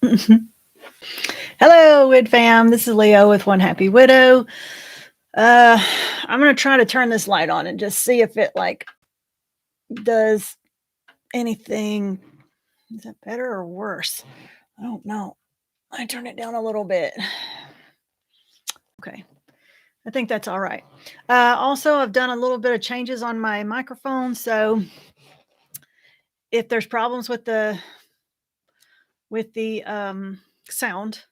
Hello, Wid fam. This is Leo with One Happy Widow. Uh, I'm gonna try to turn this light on and just see if it does anything. Is it better or worse? I don't know. I turn it down a little bit. Okay, I think that's all right. Also, I've done a little bit of changes on my microphone, so if there's problems with the sound,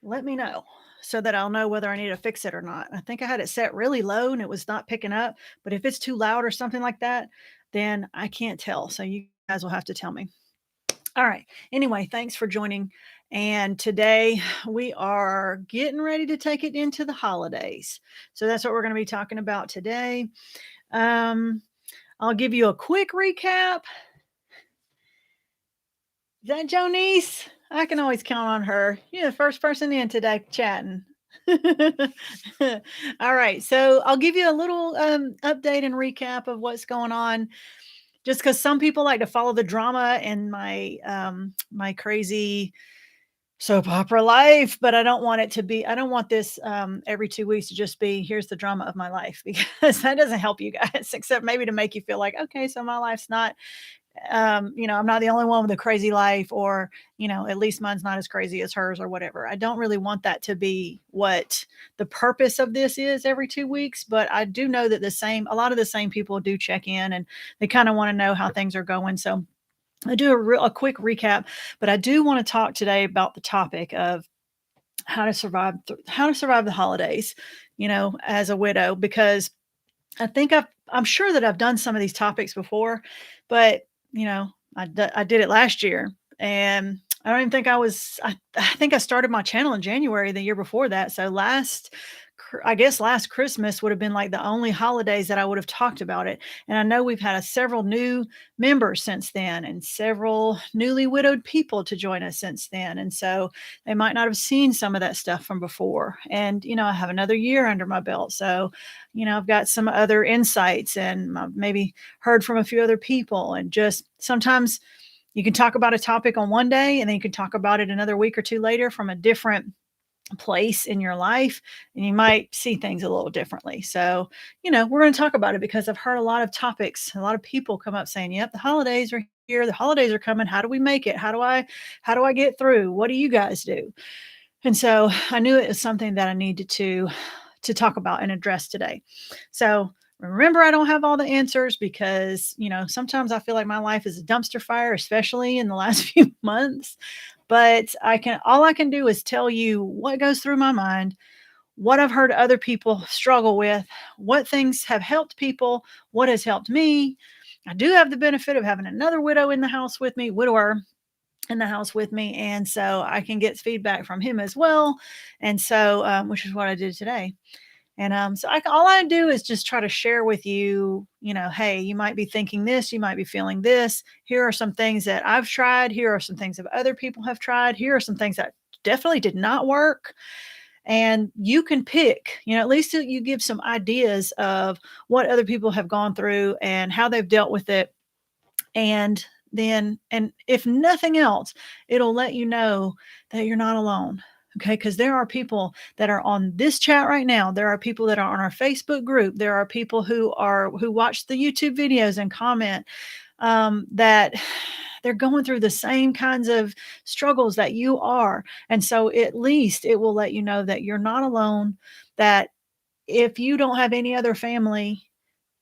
let me know so that I'll know whether I need to fix it or not. I think I had it set really low and it was not picking up, but if it's too loud or something like that, then I can't tell. So you guys will have to tell me. All right. Anyway, thanks for joining. And today we are getting ready to take it into the holidays. So that's what we're going to be talking about today. Um, I'll give you a quick recap. Is that Jonice? I can always count on her. You're the first person in today chatting. All right. So I'll give you a little update and recap of what's going on. Just because some people like to follow the drama in my crazy soap opera life, but I don't want it to be. I don't want this every 2 weeks to just be here's the drama of my life because that doesn't help you guys, except maybe to make you feel like okay, so my life's not I'm not the only one with a crazy life, or, at least mine's not as crazy as hers or whatever. I don't really want that to be what the purpose of this is every 2 weeks, but I do know that a lot of the same people do check in and they kind of want to know how things are going. So I do a quick recap, but I do want to talk today about the topic of how to survive the holidays, as a widow, because I'm sure that I've done some of these topics before, but, I did it last year, and I don't even think I think I started my channel in January the year before that, so I guess last Christmas would have been, like, the only holidays that I would have talked about it, and I know we've had several new members since then and several newly widowed people to join us since then, and so they might not have seen some of that stuff from before, and, I have another year under my belt, so I've got some other insights and I've maybe heard from a few other people. And just sometimes you can talk about a topic on one day and then you can talk about it another week or two later from a different place in your life and you might see things a little differently. So, we're going to talk about it because I've heard a lot of topics, a lot of people come up saying, "Yep, the holidays are here. The holidays are coming. How do we make it? How do I get through? What do you guys do?" And so I knew it was something that I needed to talk about and address today. So remember, I don't have all the answers because, sometimes I feel like my life is a dumpster fire, especially in the last few months. But all I can do is tell you what goes through my mind, what I've heard other people struggle with, what things have helped people, what has helped me. I do have the benefit of having another widower in the house with me, and so I can get feedback from him as well. And so, which is what I did today. And all I do is just try to share with you, hey, you might be thinking this, you might be feeling this. Here are some things that I've tried. Here are some things that other people have tried. Here are some things that definitely did not work. And you can pick, at least you give some ideas of what other people have gone through and how they've dealt with it. And if nothing else, it'll let you know that you're not alone. Okay, because there are people that are on this chat right now. There are people that are on our Facebook group. There are people who watch the YouTube videos and comment, that they're going through the same kinds of struggles that you are. And so at least it will let you know that you're not alone, that if you don't have any other family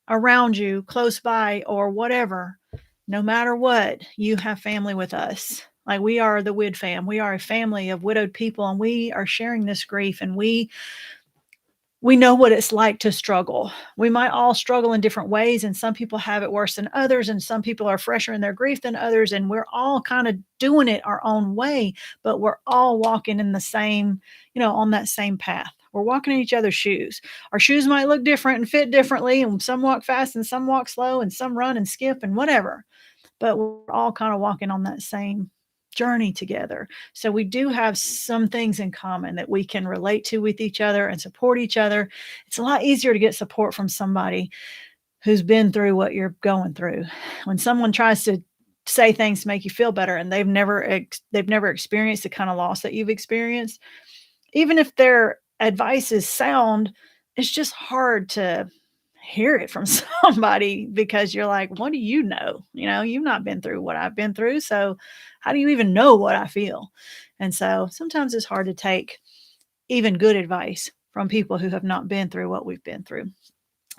around you, close by, or whatever, no matter what, you have family with us. Like we are the Wid fam. We are a family of widowed people, and we are sharing this grief, and we know what it's like to struggle. We might all struggle in different ways, and some people have it worse than others, and some people are fresher in their grief than others, and we're all kind of doing it our own way, but we're all walking in the same, on that same path. We're walking in each other's shoes. Our shoes might look different and fit differently, and some walk fast and some walk slow and some run and skip and whatever, but we're all kind of walking on that same journey together. So we do have some things in common that we can relate to with each other and support each other. It's a lot easier to get support from somebody who's been through what you're going through. When someone tries to say things to make you feel better, and they've never experienced the kind of loss that you've experienced. Even if their advice is sound, it's just hard to hear it from somebody because you're like, "What do you know?" You've not been through what I've been through, so how do you even know what I feel? And so sometimes it's hard to take even good advice from people who have not been through what we've been through.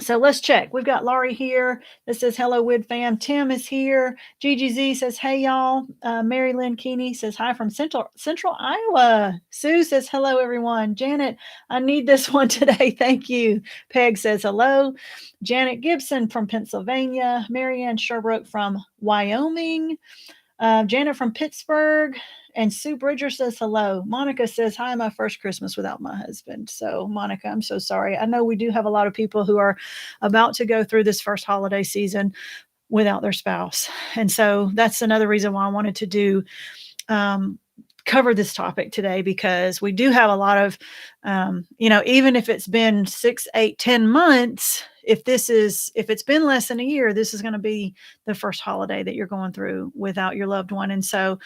So let's check. We've got Laurie here that says, "Hello, Wid fam." Tim is here. GGZ says, "Hey, y'all." Mary Lynn Keeney says, "Hi from Central Iowa." Sue says, "Hello, everyone." Janet, "I need this one today. Thank you." Peg says, "Hello." Janet Gibson from Pennsylvania. Marianne Sherbrooke from Wyoming. Janet from Pittsburgh. And Sue Bridger says hello. Monica says, "Hi, my first Christmas without my husband." So, Monica, I'm so sorry. I know we do have a lot of people who are about to go through this first holiday season without their spouse. And so that's another reason why I wanted to um, cover this topic today, because we do have a lot of, even if it's been 6, 8, 10 months, if it's been less than a year, this is going to be the first holiday that you're going through without your loved one. And so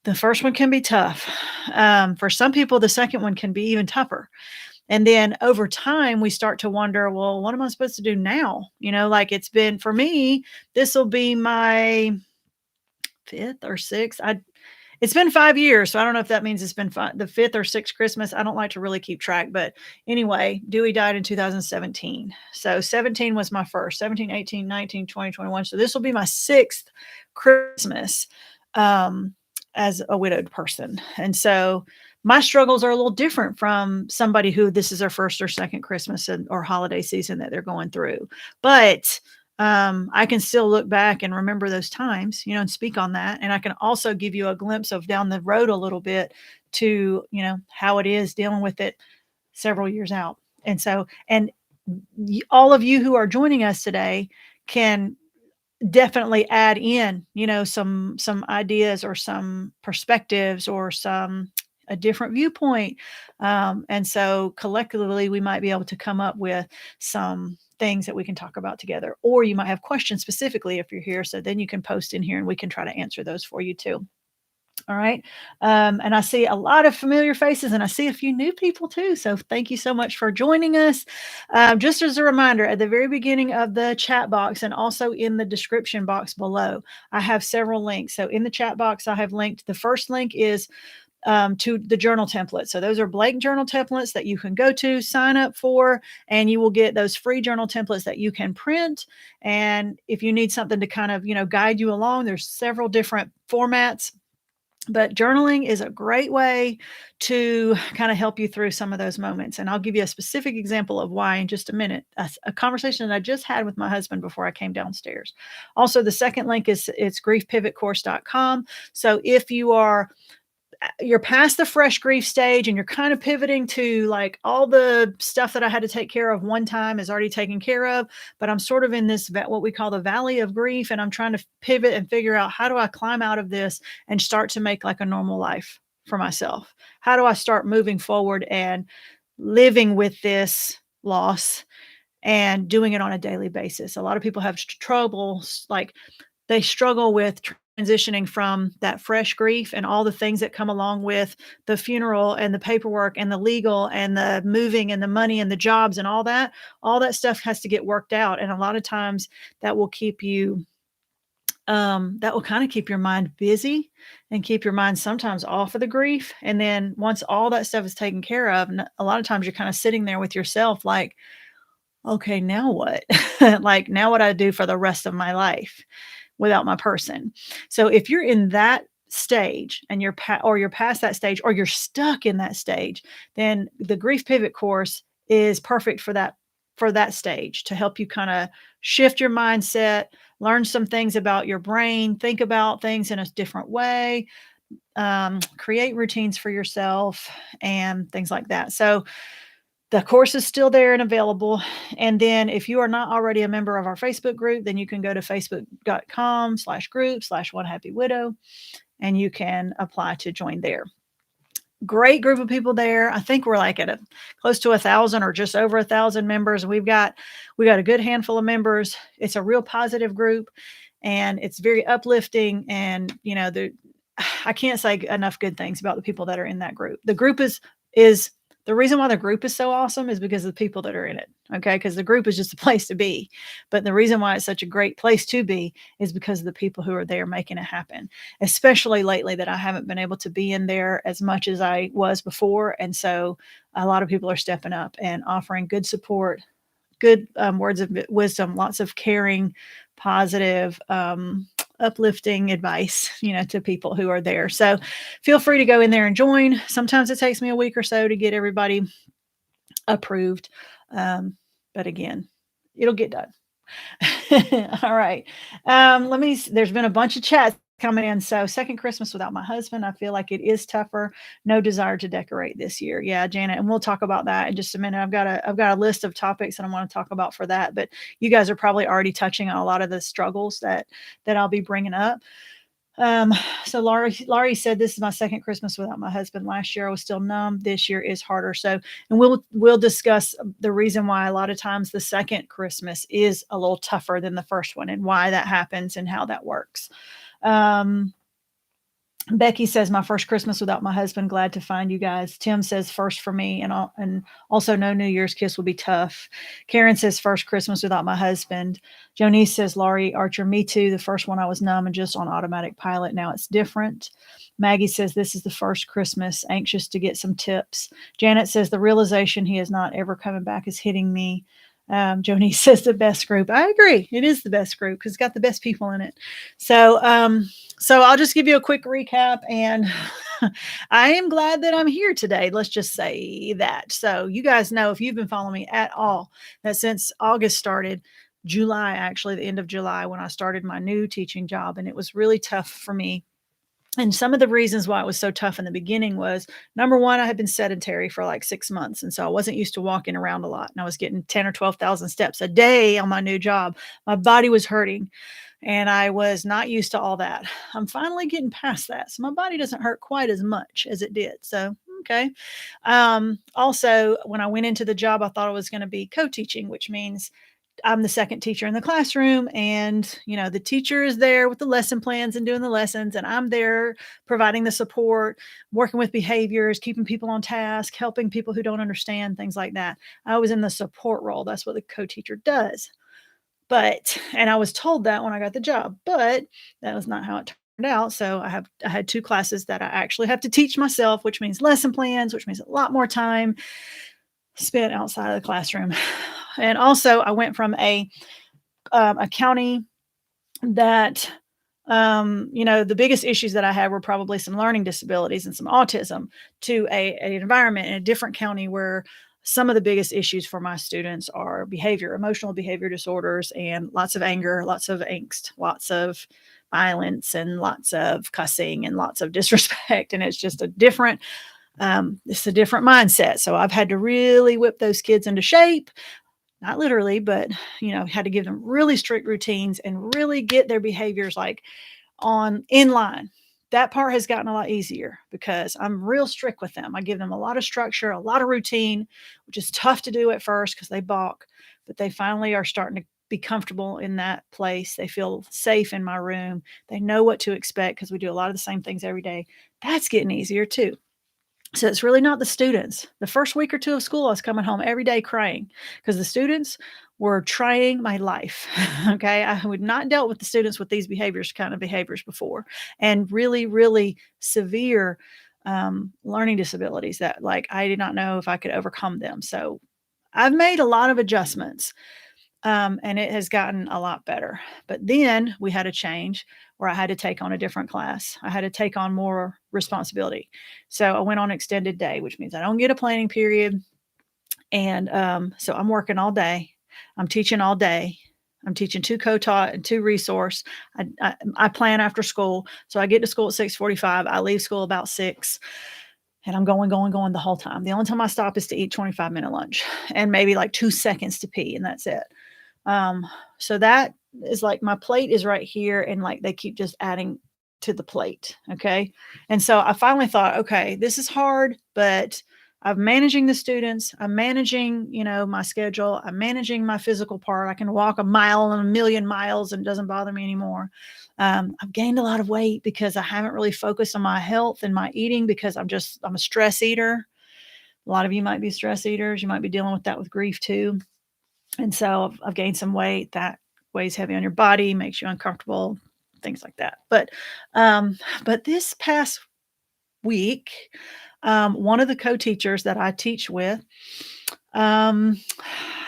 the first one can be tough. For some people, the second one can be even tougher. And then over time, we start to wonder, well, what am I supposed to do now? Like it's been for me, this will be my fifth or sixth. It's been 5 years, so I don't know if that means it's been the fifth or sixth Christmas. I don't like to really keep track, but anyway, Dewey died in 2017. So 17 was my first, 17, 18, 19, 20, 21. So this will be my sixth Christmas as a widowed person. And so my struggles are a little different from somebody who this is their first or second Christmas or holiday season that they're going through. But I can still look back and remember those times, and speak on that. And I can also give you a glimpse of down the road a little bit to, how it is dealing with it several years out. And so, and all of you who are joining us today can definitely add in, some ideas or some perspectives or a different viewpoint. And so collectively, we might be able to come up with some things that we can talk about together, or you might have questions specifically if you're here. So then you can post in here and we can try to answer those for you too. All right. And I see a lot of familiar faces and I see a few new people too. So thank you so much for joining us. Just as a reminder, at the very beginning of the chat box and also in the description box below, I have several links. So in the chat box, I have linked. The first link is to the journal template. So those are blank journal templates that you can go to, sign up for, and you will get those free journal templates that you can print. And if you need something to kind of, guide you along, there's several different formats. But journaling is a great way to kind of help you through some of those moments. And I'll give you a specific example of why in just a minute. A conversation that I just had with my husband before I came downstairs. Also, the second link is it's griefpivotcourse.com. So if you're past the fresh grief stage and you're kind of pivoting to like all the stuff that I had to take care of one time is already taken care of, but I'm sort of in this what we call the valley of grief, and I'm trying to pivot and figure out, how do I climb out of this and start to make like a normal life for myself? How do I start moving forward and living with this loss and doing it on a daily basis? A lot of people have trouble, like they struggle with transitioning from that fresh grief and all the things that come along with the funeral and the paperwork and the legal and the moving and the money and the jobs and all that. All that stuff has to get worked out. And a lot of times that will keep you, that will kind of keep your mind busy and keep your mind sometimes off of the grief. And then once all that stuff is taken care of, a lot of times you're kind of sitting there with yourself like, okay, now what? Like, now what I do for the rest of my life without my person. So if you're in that stage and you're past that stage, or you're stuck in that stage, then the Grief Pivot course is perfect for that stage, to help you kind of shift your mindset, learn some things about your brain, think about things in a different way, create routines for yourself and things like that. So the course is still there and available. And then if you are not already a member of our Facebook group, then you can go to facebook.com/group/onehappywidow and you can apply to join there. Great group of people there. I think we're like at close to 1,000 or just over 1,000 members. We got a good handful of members. It's a real positive group. and it's very uplifting. And I can't say enough good things about the people that are in that group. The group is the reason why the group is so awesome is because of the people that are in it. Okay, because the group is just a place to be, but the reason why it's such a great place to be is because of the people who are there making it happen. Especially lately, that I haven't been able to be in there as much as I was before, and so a lot of people are stepping up and offering good support, good words of wisdom, lots of caring, positive, uplifting advice, to people who are there. So feel free to go in there and join. Sometimes it takes me a week or so to get everybody approved. But again, it'll get done. All right. There's been a bunch of chats coming in. So, second Christmas without my husband, I feel like it is tougher. No desire to decorate this year. Yeah, Janet, and we'll talk about that in just a minute. I've got a list of topics that I want to talk about for that, but you guys are probably already touching on a lot of the struggles that I'll be bringing up. Um, so Laurie said, this is my second Christmas without my husband. Last year I was still numb. This year is harder. So, and we'll discuss the reason why a lot of times the second Christmas is a little tougher than the first one, and why that happens and how that works. Um, Becky says, my first Christmas without my husband. Glad to find you guys. Tim says, first for me, and also no New Year's kiss will be tough. Karen says, first Christmas without my husband. Jonice says, Laurie Archer, me too. The first one I was numb and just on automatic pilot. Now it's different. Maggie says, this is the first Christmas. Anxious to get some tips. Janet says, the realization he is not ever coming back is hitting me. Jonice says, the best group. I agree. It is the best group because it's got the best people in it. So I'll just give you a quick recap, and I am glad that I'm here today. Let's just say that. So you guys know, if you've been following me at all, that since August started, July, actually, the end of July, when I started my new teaching job, and it was really tough for me. And some of the reasons why it was so tough in the beginning was, number one, I had been sedentary for like 6 months. And so I wasn't used to walking around a lot. And I was getting 10 or 12,000 steps a day on my new job. My body was hurting, and I was not used to all that. I'm finally getting past that. So my body doesn't hurt quite as much as it did. So, okay. Also, when I went into the job, I thought I was going to be co-teaching, which means I'm the second teacher in the classroom, and the teacher is there with the lesson plans and doing the lessons, and I'm there providing the support, working with behaviors, keeping people on task, helping people who don't understand, things like that. I was in the support role. That's what the co-teacher does. And I was told that when I got the job, but that was not how it turned out. So I had two classes that I actually have to teach myself, which means lesson plans, which means a lot more time spent outside of the classroom. And also, I went from a county that, the biggest issues that I had were probably some learning disabilities and some autism, to an environment in a different county where some of the biggest issues for my students are emotional behavior disorders, and lots of anger, lots of angst, lots of violence, and lots of cussing, and lots of disrespect. And it's just it's a different mindset. So I've had to really whip those kids into shape. Not literally, but had to give them really strict routines and really get their behaviors like in line. That part has gotten a lot easier because I'm real strict with them. I give them a lot of structure, a lot of routine, which is tough to do at first because they balk, but they finally are starting to be comfortable in that place. They feel safe in my room. They know what to expect because we do a lot of the same things every day. That's getting easier too. So it's really not the students. The first week or two of school, I was coming home every day crying because the students were trying my life. Okay. I had not dealt with the students with these kind of behaviors before, and really, really severe learning disabilities that, like, I did not know if I could overcome them. So I've made a lot of adjustments. And it has gotten a lot better. But then we had a change where I had to take on a different class. I had to take on more responsibility. So I went on extended day, which means I don't get a planning period. And so I'm working all day. I'm teaching all day. I'm teaching 2 co-taught and 2 resource. I plan after school. So I get to school at 6:45. I leave school about 6. And I'm going the whole time. The only time I stop is to eat 25-minute lunch and maybe like 2 seconds to pee, and that's it. So that is like, my plate is right here, and like they keep just adding to the plate. Okay. And so I finally thought, okay, this is hard, but I'm managing the students, I'm managing, my schedule, I'm managing my physical part. I can walk a mile and a million miles and it doesn't bother me anymore. I've gained a lot of weight because I haven't really focused on my health and my eating because I'm a stress eater. A lot of you might be stress eaters. You might be dealing with that with grief too. And so I've gained some weight that weighs heavy on your body, makes you uncomfortable, things like that. But this past week, one of the co-teachers that I teach with, um,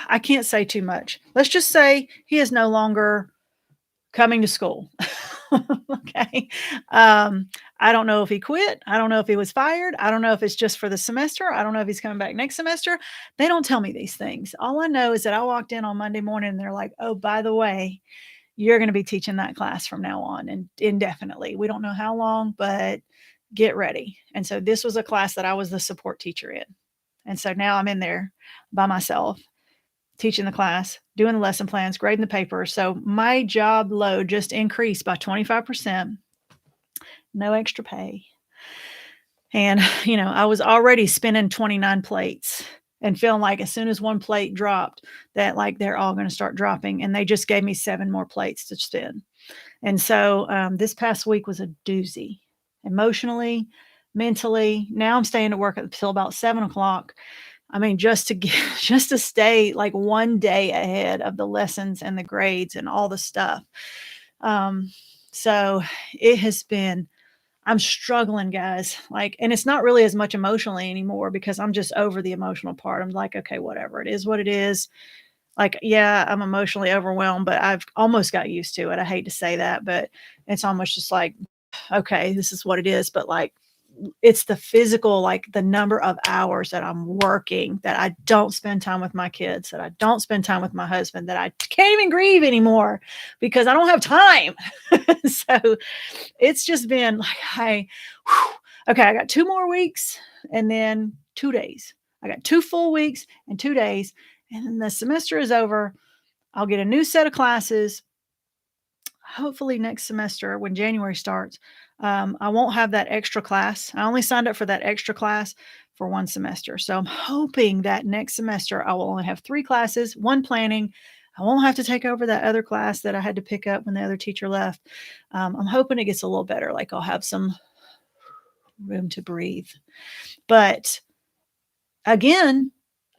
I can't say too much. Let's just say he is no longer coming to school. Okay. I don't know if he quit. I don't know if he was fired. I don't know if it's just for the semester. I don't know if he's coming back next semester. They don't tell me these things. All I know is that I walked in on Monday morning and they're like, oh, by the way, you're going to be teaching that class from now on and indefinitely. We don't know how long, but get ready. And so this was a class that I was the support teacher in. And so now I'm in there by myself teaching the class, doing the lesson plans, grading the papers. So my job load just increased by 25%, no extra pay. And, I was already spinning 29 plates and feeling like as soon as one plate dropped, that like they're all going to start dropping. And they just gave me 7 more plates to spin. And so this past week was a doozy emotionally, mentally. Now I'm staying to work until about 7 o'clock. I mean, just to get, just to stay like one day ahead of the lessons and the grades and all the stuff. Um, so it has been, I'm struggling, guys. Like, and it's not really as much emotionally anymore because I'm just over the emotional part. I'm like, okay, whatever. It is what it is. Like, yeah, I'm emotionally overwhelmed, but I've almost got used to it. I hate to say that, but it's almost just like, okay, this is what it is. But like, it's the physical, like the number of hours that I'm working, that I don't spend time with my kids, that I don't spend time with my husband, that I can't even grieve anymore because I don't have time. So it's just been like, okay, I got 2 more weeks and then 2 days. I got 2 full weeks and 2 days. And then the semester is over. I'll get a new set of classes. Hopefully next semester when January starts, I won't have that extra class. I only signed up for that extra class for 1 semester. So I'm hoping that next semester I will only have 3 classes, 1 planning. I won't have to take over that other class that I had to pick up when the other teacher left. I'm hoping it gets a little better. Like I'll have some room to breathe. But again,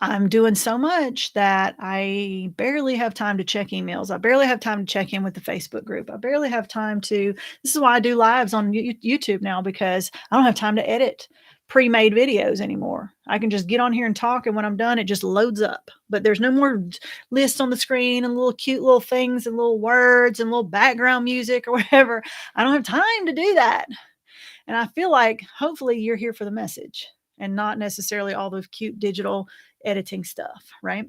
I'm doing so much that I barely have time to check emails. I barely have time to check in with the Facebook group. I barely have time to, this is why I do lives on YouTube now, because I don't have time to edit pre-made videos anymore. I can just get on here and talk, and when I'm done, it just loads up. But there's no more lists on the screen and little cute little things and little words and little background music or whatever. I don't have time to do that. And I feel like hopefully you're here for the message and not necessarily all the cute digital editing stuff, right?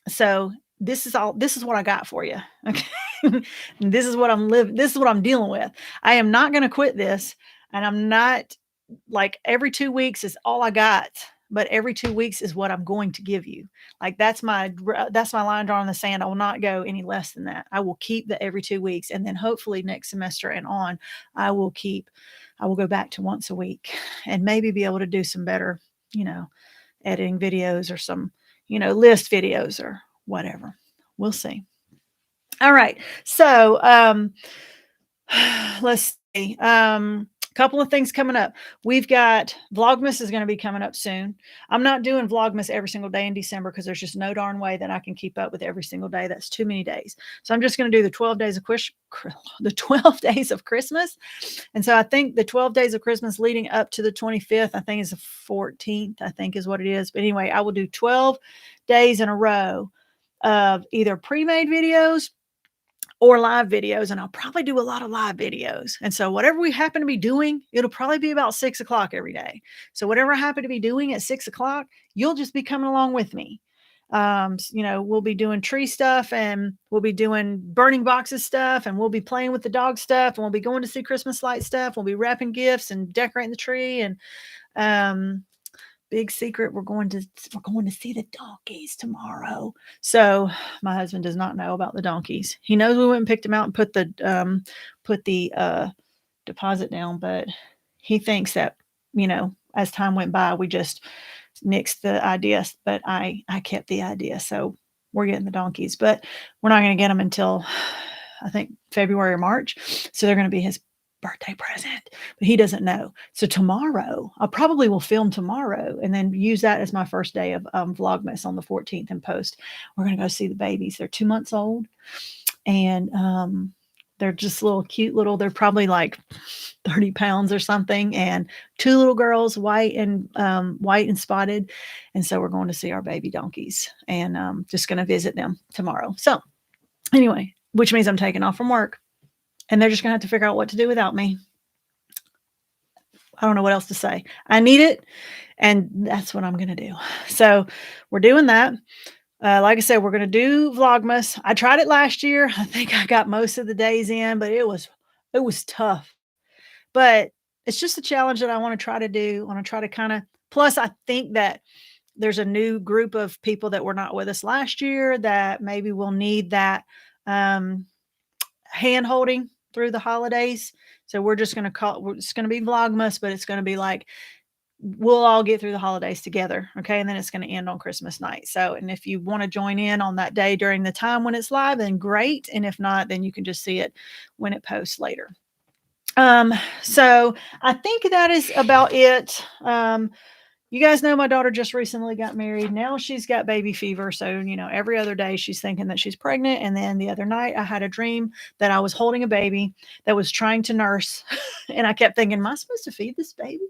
So this is what I got for you. Okay. This is what I'm dealing with. I am not going to quit this, and I'm not, like, every 2 weeks is all I got, but every 2 weeks is what I'm going to give you. Like that's my line drawn in the sand. I will not go any less than that. I will keep the every 2 weeks, and then hopefully next semester and on, I will go back to once a week and maybe be able to do some better, editing videos or some, list videos or whatever. We'll see. All right. So, let's see. Couple of things coming up. We've got Vlogmas is going to be coming up soon. I'm not doing Vlogmas every single day in December because there's just no darn way that I can keep up with every single day. That's too many days. So I'm just going to do the 12 days of the 12 days of Christmas. And so I think the 12 days of Christmas leading up to the 25th, I think is the 14th, I think is what it is. But anyway, I will do 12 days in a row of either pre-made videos or live videos, and I'll probably do a lot of live videos. And so whatever we happen to be doing, it'll probably be about 6 o'clock every day. So whatever I happen to be doing at 6 o'clock, you'll just be coming along with me. We'll be doing tree stuff, and we'll be doing burning boxes stuff, and we'll be playing with the dog stuff, and we'll be going to see Christmas light stuff. We'll be wrapping gifts and decorating the tree. And big secret, we're going to see the donkeys tomorrow. So my husband does not know about the donkeys. He knows we went and picked them out and put the deposit down, but he thinks that, as time went by, we just nixed the idea, but I kept the idea, so we're getting the donkeys, but we're not gonna get them until I think February or March, so they're gonna be his birthday present, but he doesn't know. So tomorrow, I probably will film tomorrow and then use that as my first day of, Vlogmas on the 14th and post. We're gonna go see the babies. They're 2 months old, and, they're just little cute little they're probably like 30 pounds or something, and 2 little girls, white and spotted, and so we're going to see our baby donkeys, and, just gonna visit them tomorrow. So, anyway, which means I'm taking off from work, and they're just gonna have to figure out what to do without me. I don't know what else to say. I need it, and that's what I'm gonna do. So, we're doing that. Like I said, we're gonna do Vlogmas. I tried it last year. I think I got most of the days in, but it was tough. But it's just a challenge that I wanna try to do. I wanna try to kinda plus, I think that there's a new group of people that were not with us last year that maybe will need that, um, hand holding through the holidays. So it's gonna be Vlogmas, but it's gonna be like we'll all get through the holidays together, okay? And then it's gonna end on Christmas night. So, and if you wanna join in on that day during the time when it's live, then great, and if not, then you can just see it when it posts later. Um, so I think that is about it. You guys know my daughter just recently got married. Now she's got baby fever. So, every other day she's thinking that she's pregnant. And then the other night I had a dream that I was holding a baby that was trying to nurse. And I kept thinking, am I supposed to feed this baby?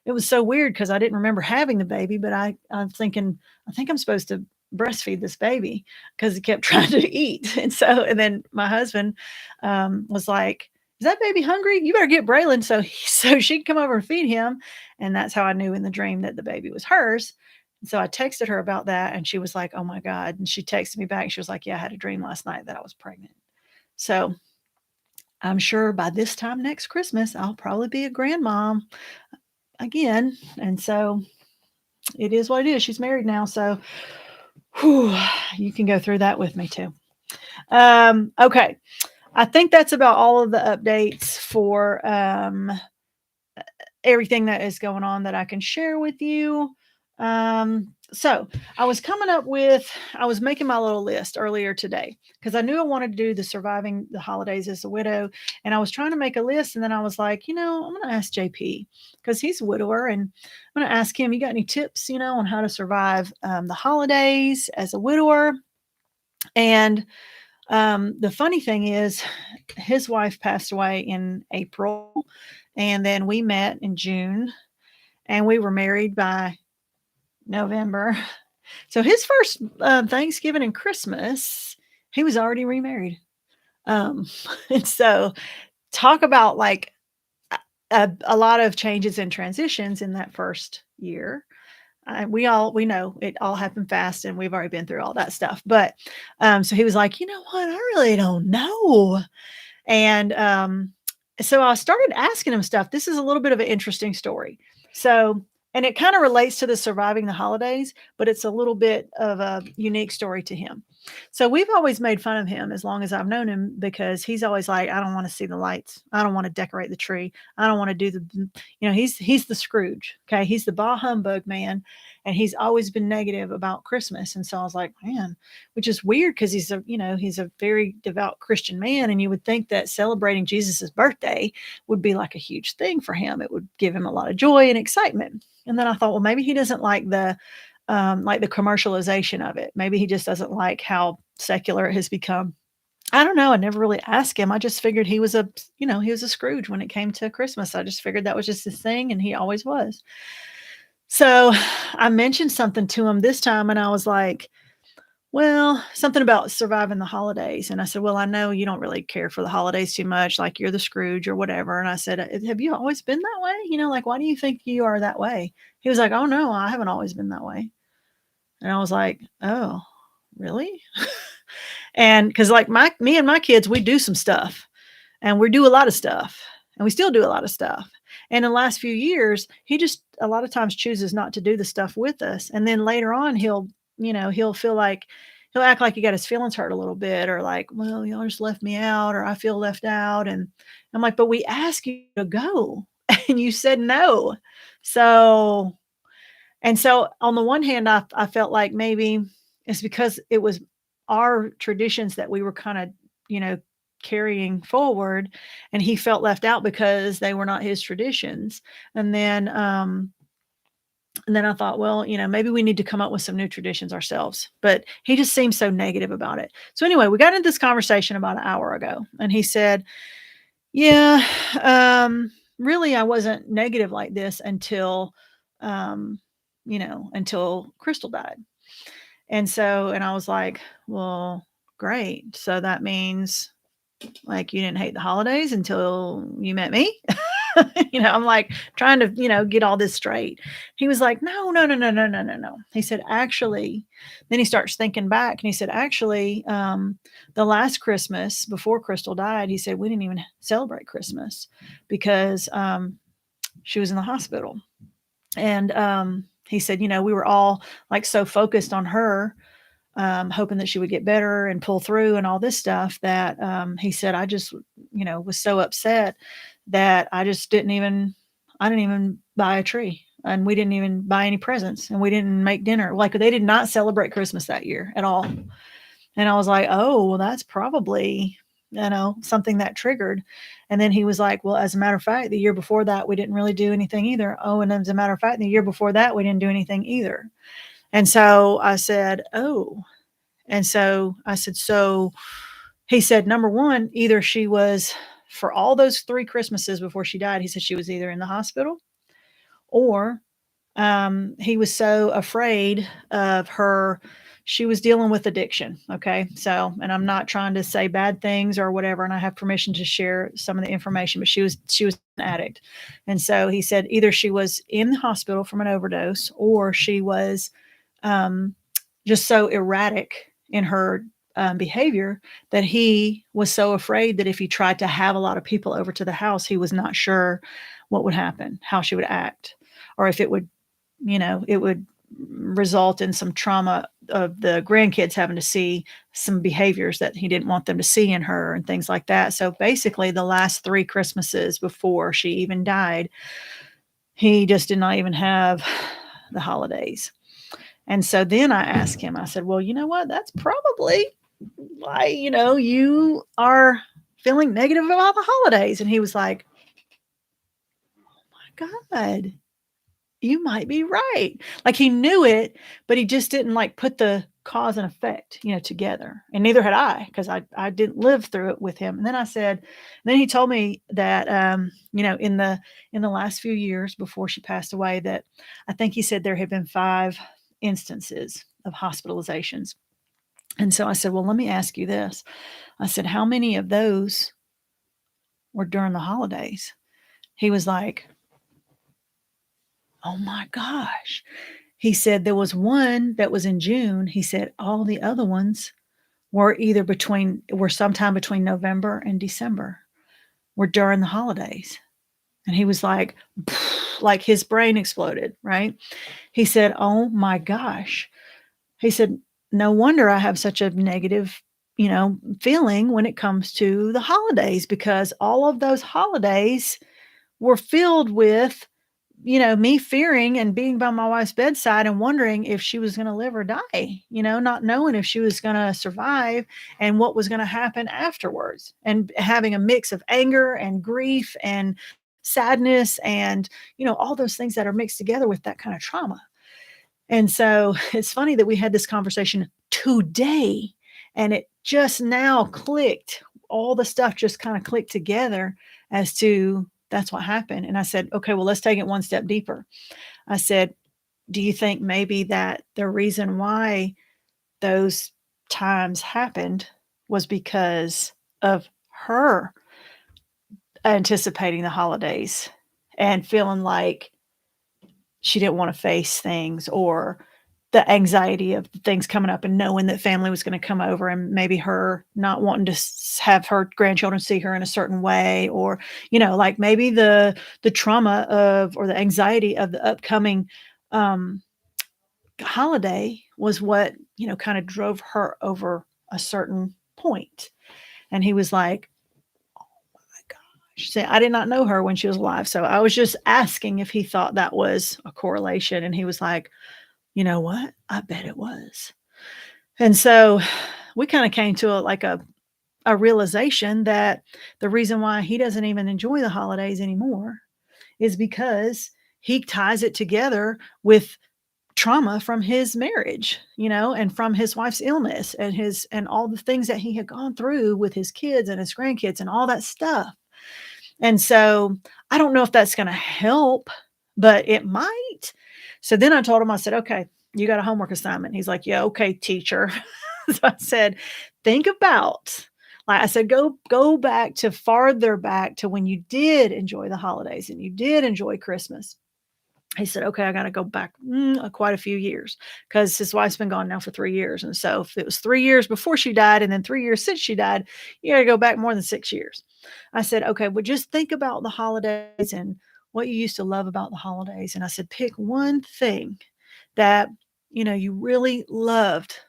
It was so weird because I didn't remember having the baby, but I'm thinking, I think I'm supposed to breastfeed this baby because he kept trying to eat. And then my husband was like, is that baby hungry? You better get Braylon so she'd come over and feed him. And that's how I knew in the dream that the baby was hers. And so I texted her about that and she was like, oh my God. And she texted me back. She was like, yeah, I had a dream last night that I was pregnant. So I'm sure by this time next Christmas, I'll probably be a grandmom again. And so it is what it is. She's married now. So whew, you can go through that with me too. Okay. I think that's about all of the updates for everything that is going on that I can share with you. So I was making my little list earlier today because I knew I wanted to do the surviving the holidays as a widow. And I was trying to make a list. And then I was like, I'm going to ask JP because he's a widower. And I'm going to ask him, you got any tips, on how to survive the holidays as a widower? And the funny thing is, his wife passed away in April, and then we met in June, and we were married by November. So his first Thanksgiving and Christmas, he was already remarried. Um, and so talk about like a lot of changes and transitions in that first year. We know it all happened fast and we've already been through all that stuff. But so he was like, you know what? I really don't know. And so I started asking him stuff. This is a little bit of an interesting story. So, and it kind of relates to the surviving the holidays, but it's a little bit of a unique story to him. So we've always made fun of him as long as I've known him because he's always like, I don't want to see the lights. I don't want to decorate the tree. I don't want to do he's the Scrooge. Okay. He's the bah humbug man. And he's always been negative about Christmas. And so I was like, man, which is weird because he's a very devout Christian man. And you would think that celebrating Jesus's birthday would be like a huge thing for him. It would give him a lot of joy and excitement. And then I thought, well, maybe he doesn't like the commercialization of it. Maybe he just doesn't like how secular it has become. I don't know. I never really asked him. I just figured he was a Scrooge when it came to Christmas. I just figured that was just his thing and he always was. So I mentioned something to him this time and I was like, well, something about surviving the holidays. And I said, well, I know you don't really care for the holidays too much, like you're the Scrooge or whatever. And I said, have you always been that way? Like, why do you think you are that way? He was like, oh no, I haven't always been that way. And I was like, oh, really? And because like me and my kids, we do some stuff and we do a lot of stuff and we still do a lot of stuff. And in the last few years, he just a lot of times chooses not to do the stuff with us. And then later on, he'll feel like he'll act like he got his feelings hurt a little bit or like, well, y'all just left me out or I feel left out. And I'm like, but we ask you to go. and you said no. So and so on the one hand, I felt like maybe it's because it was our traditions that we were kinda, you know, carrying forward, and he felt left out because they were not his traditions. And then, and then I thought, well, maybe we need to come up with some new traditions ourselves. But he just seemed so negative about it. So anyway, we got into this conversation about an hour ago, and he said, "Yeah, really, I wasn't negative like this until, until Crystal died." And I was like, "Well, great. So that means like you didn't hate the holidays until you met me?" I'm like trying to, get all this straight. He was like, "No, no, no, no, no, no, no, no." He said, "Actually," then he starts thinking back and he said, "Actually, the last Christmas before Crystal died," he said, "we didn't even celebrate Christmas because she was in the hospital." And he said, we were all like so focused on her, hoping that she would get better and pull through and all this stuff that he said, I just, was so upset that I didn't even buy a tree and we didn't even buy any presents and we didn't make dinner. Like they did not celebrate Christmas that year at all. And I was like, oh, well, that's probably, something that triggered. And then he was like, well, as a matter of fact, the year before that, we didn't really do anything either. Oh, and as a matter of fact, the year before that, we didn't do anything either. And so I said, oh, and so I said, so he said, number one, either she was for all those 3 Christmases before she died, he said she was either in the hospital or he was so afraid of her. She was dealing with addiction. Okay. So, and I'm not trying to say bad things or whatever. And I have permission to share some of the information, but she was an addict. And so he said either she was in the hospital from an overdose or she was um, just so erratic in her behavior that he was so afraid that if he tried to have a lot of people over to the house, he was not sure what would happen, how she would act, or if it would result in some trauma of the grandkids having to see some behaviors that he didn't want them to see in her and things like that. So basically, the last 3 Christmases before she even died, he just did not even have the holidays. And so then I asked him, I said, well, you know what? That's probably why, you are feeling negative about the holidays. And he was like, my God, you might be right. Like he knew it, but he just didn't like put the cause and effect, together. And neither had I, because I didn't live through it with him. And then I said, then he told me that in the last few years before she passed away, that I think he said there had been 5 instances of hospitalizations. And so I said, well, let me ask you this. I said, how many of those were during the holidays? He was like, oh my gosh. He said there was one that was in June. He said all the other ones were sometime between November and December, were during the holidays. And he was like, like his brain exploded, right? He said, oh my gosh. He said, no wonder I have such a negative, feeling when it comes to the holidays because all of those holidays were filled with me fearing and being by my wife's bedside and wondering if she was going to live or die, not knowing if she was going to survive and what was going to happen afterwards, and having a mix of anger and grief and sadness and, all those things that are mixed together with that kind of trauma. And so it's funny that we had this conversation today and it just now clicked. All the stuff just kind of clicked together as to that's what happened. And I said, okay, well, let's take it one step deeper. I said, do you think maybe that the reason why those times happened was because of her anticipating the holidays and feeling like she didn't want to face things, or the anxiety of things coming up and knowing that family was going to come over and maybe her not wanting to have her grandchildren see her in a certain way, or like maybe the trauma of or the anxiety of the upcoming holiday was what kind of drove her over a certain point. And he was like, oh my God. She said, "I did not know her when she was alive." So I was just asking if he thought that was a correlation, and he was like, "You know what? I bet it was." And so we kinda came to a realization that the reason why he doesn't even enjoy the holidays anymore is because he ties it together with trauma from his marriage, and from his wife's illness and all the things that he had gone through with his kids and his grandkids and all that stuff. And so I don't know if that's going to help, but it might. So then I told him, I said, "Okay, you got a homework assignment." He's like, "Yeah, okay, teacher." So I said, "Think about," like I said, go back to farther back to when you did enjoy the holidays and you did enjoy Christmas." He said, "Okay, I gotta go back, quite a few years, because his wife's been gone now for 3 years, and so if it was 3 years before she died and then 3 years since she died, you gotta go back more than 6 years." I said, "Okay, well, just think about the holidays and what you used to love about the holidays," and I said, "Pick one thing that, you really loved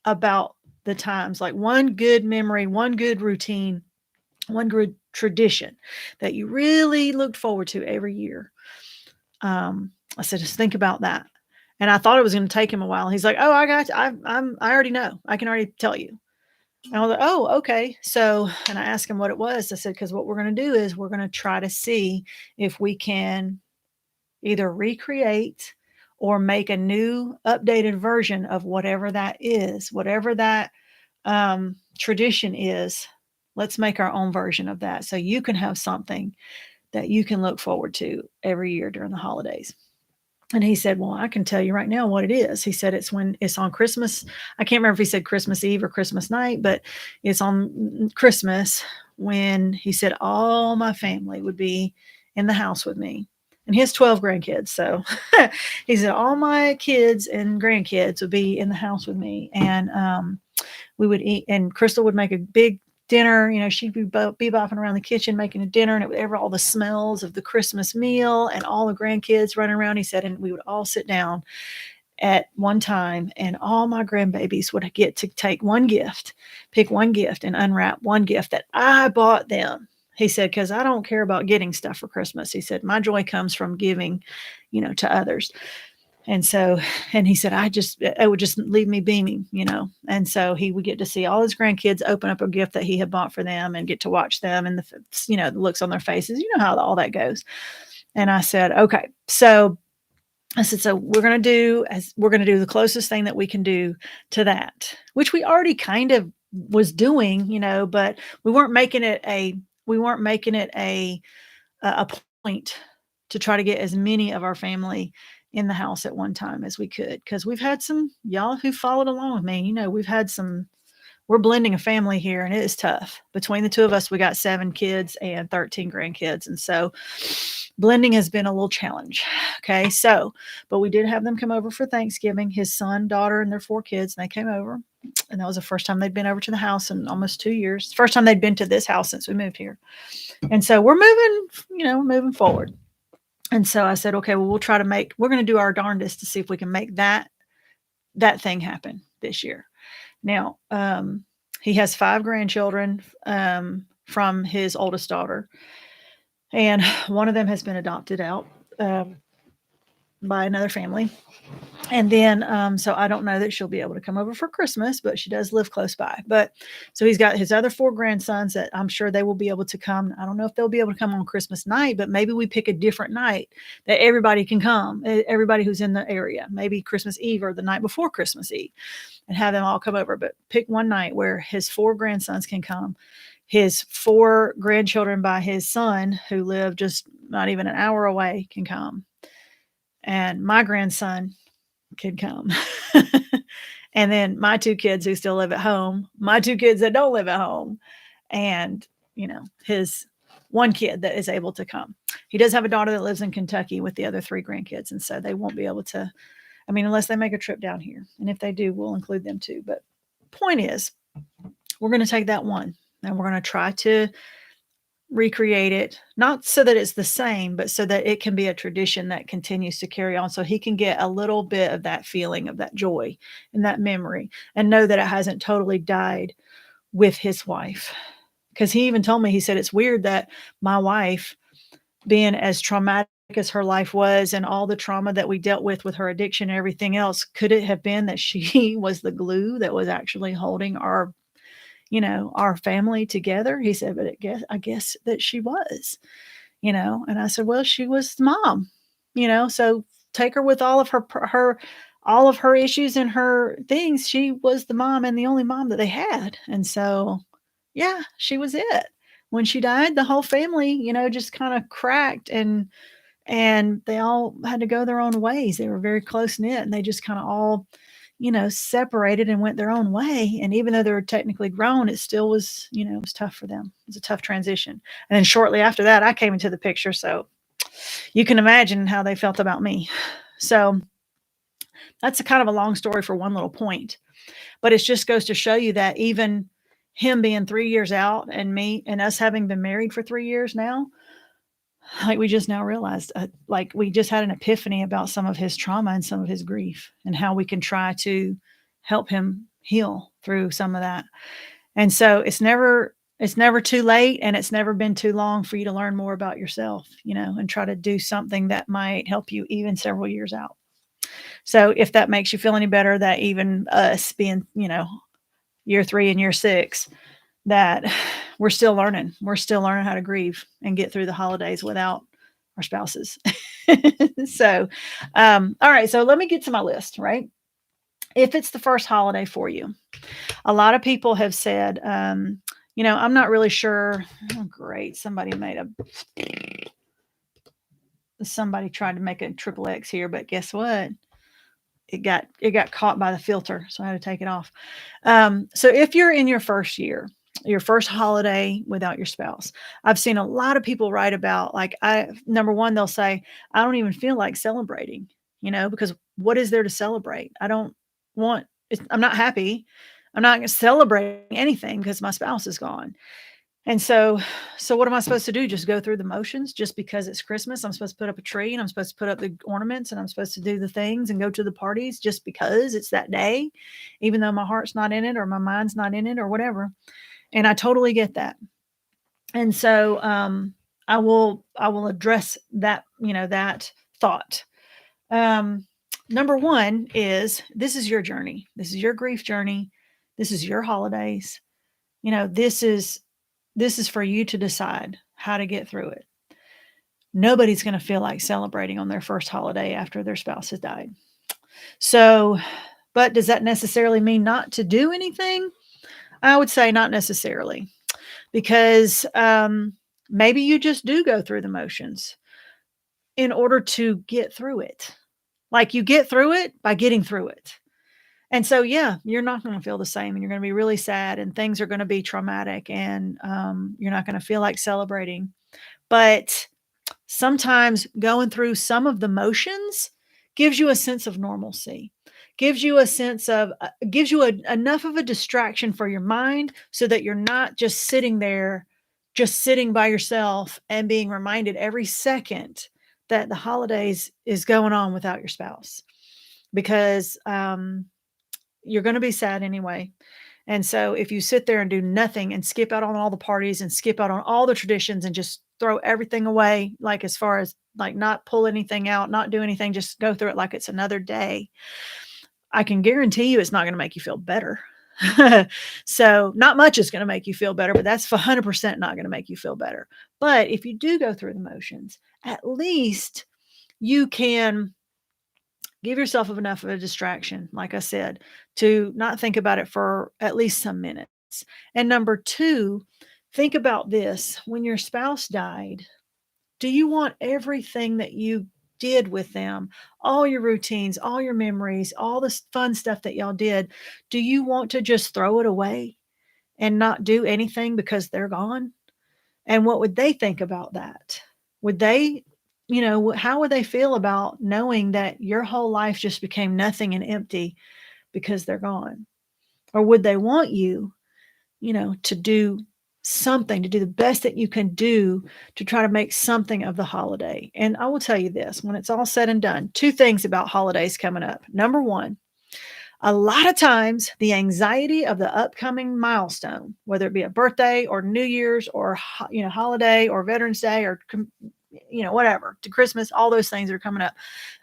about the times, like one good memory, one good routine, one good tradition that you really looked forward to every year." I said, "Just think about that." And I thought it was gonna take him a while. He's like, "Oh, I got you. I already know. I can already tell you." And I was like, "Oh, okay." So, and I asked him what it was. I said, "Because what we're gonna do is we're gonna try to see if we can either recreate or make a new updated version of whatever that is, whatever that tradition is. Let's make our own version of that so you can have something that you can look forward to every year during the holidays." And he said, "Well, I can tell you right now what it is." He said, "It's when it's on Christmas." I can't remember if he said Christmas Eve or Christmas night, but it's on Christmas when he said all my family would be in the house with me. And he has 12 grandkids. So he said all my kids and grandkids would be in the house with me. And we would eat, and Crystal would make a big dinner. She'd be bebopping around the kitchen making a dinner, and it would ever all the smells of the Christmas meal and all the grandkids running around. He said, and we would all sit down at one time, and all my grandbabies would get to take one gift, pick one gift, and unwrap one gift that I bought them. He said, "Because I don't care about getting stuff for Christmas." He said, "My joy comes from giving, to others." And so, and he said, it would just leave me beaming. And so he would get to see all his grandkids open up a gift that he had bought for them and get to watch them and the looks on their faces. You know how all that goes. And I said, "Okay." So I said, "So we're going to do the closest thing that we can do to that," which we already kind of was doing, but we weren't making it a point to try to get as many of our family in the house at one time as we could, because we've had some y'all who followed along with me. We've had some. We're blending a family here, and it is tough. Between the two of us, we got 7 kids and 13 grandkids, and so blending has been a little challenge. Okay, so but we did have them come over for Thanksgiving. His son, daughter, and their 4 kids, and they came over, and that was the first time they'd been over to the house in almost 2 years. First time they'd been to this house since we moved here, and so we're moving forward. And so I said, "Okay, well, we're going to do our darndest to see if we can make that thing happen this year." Now, he has 5 grandchildren from his oldest daughter, and one of them has been adopted out by another family. And then, so I don't know that she'll be able to come over for Christmas, but she does live close by. But so he's got his other 4 grandsons that I'm sure they will be able to come. I don't know if they'll be able to come on Christmas night, but maybe we pick a different night that everybody can come, everybody who's in the area, maybe Christmas Eve or the night before Christmas Eve, and have them all come over. But pick one night where his 4 grandsons can come. His 4 grandchildren by his son, who live just not even an hour away, can come. And my grandson can come. And then my 2 kids who still live at home, my 2 kids that don't live at home, and, his 1 kid that is able to come. He does have a daughter that lives in Kentucky with the other 3 grandkids, and so they won't be able to, unless they make a trip down here. And if they do, we'll include them too. But point is, we're going to take that one, and we're going to try to recreate it, not so that it's the same, but so that it can be a tradition that continues to carry on, so he can get a little bit of that feeling of that joy and that memory, and know that it hasn't totally died with his wife. Because he even told me, he said, "It's weird that my wife, being as traumatic as her life was and all the trauma that we dealt with her addiction and everything else, could it have been that she was the glue that was actually holding our, our family together?" He said, "But I guess that she was." And I said, "Well, she was mom, so take her with all of her issues and her things. She was the mom and the only mom that they had." And so, yeah, she was it. When she died, the whole family, just kind of cracked, and they all had to go their own ways. They were very close knit, and they just kind of all, separated and went their own way. And even though they were technically grown, it still was, it was tough for them. It was a tough transition. And then shortly after that, I came into the picture. So you can imagine how they felt about me. So that's a kind of a long story for one little point, but it just goes to show you that even him being 3 years out and me and us having been married for 3 years now, like we just now realized, like we just had an epiphany about some of his trauma and some of his grief and how we can try to help him heal through some of that. And so it's never too late, and it's never been too long for you to learn more about yourself, and try to do something that might help you even several years out. So if that makes you feel any better, that even us being, year 3 and year 6, that we're still learning how to grieve and get through the holidays without our spouses. So, all right. So let me get to my list, right? If it's the first holiday for you, a lot of people have said, I'm not really sure. Oh, great. Somebody tried to make a triple X here, but guess what? It got caught by the filter, so I had to take it off. So if you're in your first year, your first holiday without your spouse, I've seen a lot of people write about, like, number one, they'll say, "I don't even feel like celebrating," because what is there to celebrate? I don't want. I'm not happy. I'm not celebrating anything because my spouse is gone. And so what am I supposed to do? Just go through the motions just because it's Christmas? I'm supposed to put up a tree, and I'm supposed to put up the ornaments, and I'm supposed to do the things and go to the parties just because it's that day, even though my heart's not in it or my mind's not in it or whatever. And I totally get that. And so I will address that, that thought. Um, Number one is, this is your journey. This is your grief journey. This is your holidays. This is for you to decide how to get through it. Nobody's going to feel like celebrating on their first holiday after their spouse has died. So, but does that necessarily mean not to do anything? I would say not necessarily, because maybe you just do go through the motions in order to get through it. Like, you get through it by getting through it. And so, yeah, you're not going to feel the same, and you're going to be really sad, and things are going to be traumatic, and you're not going to feel like celebrating. But sometimes going through some of the motions gives you a sense of normalcy, gives you a sense of, gives you enough of a distraction for your mind so that you're not just sitting there, just sitting by yourself and being reminded every second that the holidays is going on without your spouse, because you're going to be sad anyway. And so if you sit there and do nothing and skip out on all the parties and skip out on all the traditions and just throw everything away, like, as far as, like, not pull anything out, not do anything, just go through it like it's another day, I can guarantee you it's not going to make you feel better. So not much is going to make you feel better, but that's 100% not going to make you feel better. But if you do go through the motions, at least you can give yourself enough of a distraction, like I said, to not think about it for at least some minutes. And number two, think about this. When your spouse died, do you want everything that you did with them, all your routines, all your memories, all the fun stuff that y'all did, do you want to just throw it away and not do anything because they're gone? And what would they think about that? Would they, how would they feel about knowing that your whole life just became nothing and empty because they're gone? Or would they want you, to do something, to do the best that you can do to try to make something of the holiday? And I will tell you this, when it's all said and done, two things about holidays coming up. Number one, A lot of times, the anxiety of the upcoming milestone, whether it be a birthday or New Year's or holiday or Veterans Day or whatever, to Christmas, all those things are coming up.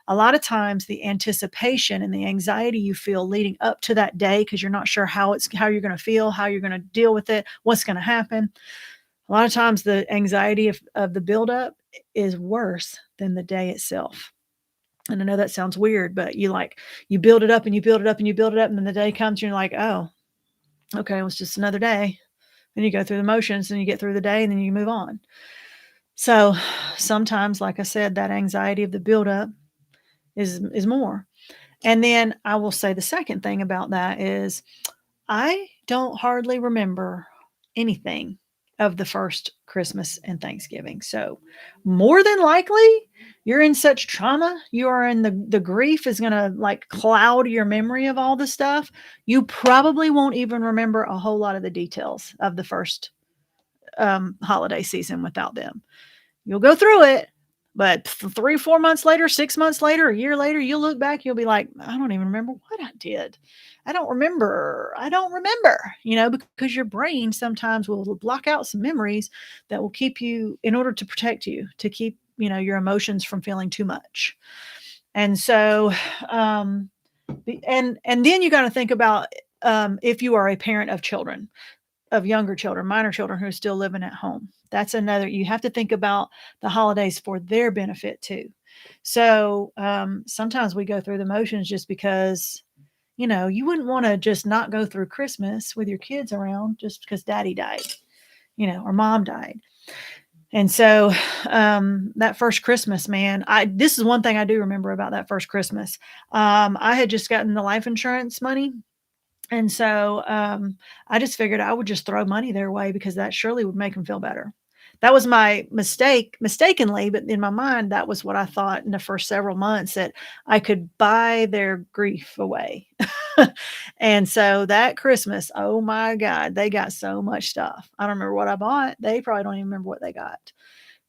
A lot of times, the anticipation and the anxiety you feel leading up to that day because you're not sure how you're going to feel, how you're going to deal with it, what's going to happen. A lot of times, the anxiety of the buildup is worse than the day itself. And I know that sounds weird, but you build it up and you build it up and you build it up, and then the day comes and you're like, "Oh, okay, it was just another day." Then you go through the motions and you get through the day and then you move on. So sometimes, like I said, that anxiety of the buildup is more. And then I will say the second thing about that is I don't hardly remember anything of the first Christmas and Thanksgiving. So, more than likely, you're in such trauma, you are in the grief is gonna, like, cloud your memory of all the stuff. You probably won't even remember a whole lot of the details of the first, holiday season without them. You'll go through it, but 3, 4 months later, 6 months later, a year later, you'll look back, you'll be like, "I don't even remember what I did. I don't remember," because your brain sometimes will block out some memories that will keep you in order to protect you, to keep, your emotions from feeling too much. And so, and then you gotta think about, if you are a parent of children, of younger children, minor children who are still living at home. That's another you have to think about the holidays for their benefit too. So, sometimes we go through the motions just because, you wouldn't wanna just not go through Christmas with your kids around just because daddy died, or mom died. And so, that first Christmas, man, I this is one thing I do remember about that first Christmas. I had just gotten the life insurance money, and so, I just figured I would just throw money their way because that surely would make them feel better. That was my mistake mistakenly, but in my mind, that was what I thought in the first several months that I could buy their grief away. And so that Christmas, oh my god, they got so much stuff. I don't remember what I bought. They probably don't even remember what they got.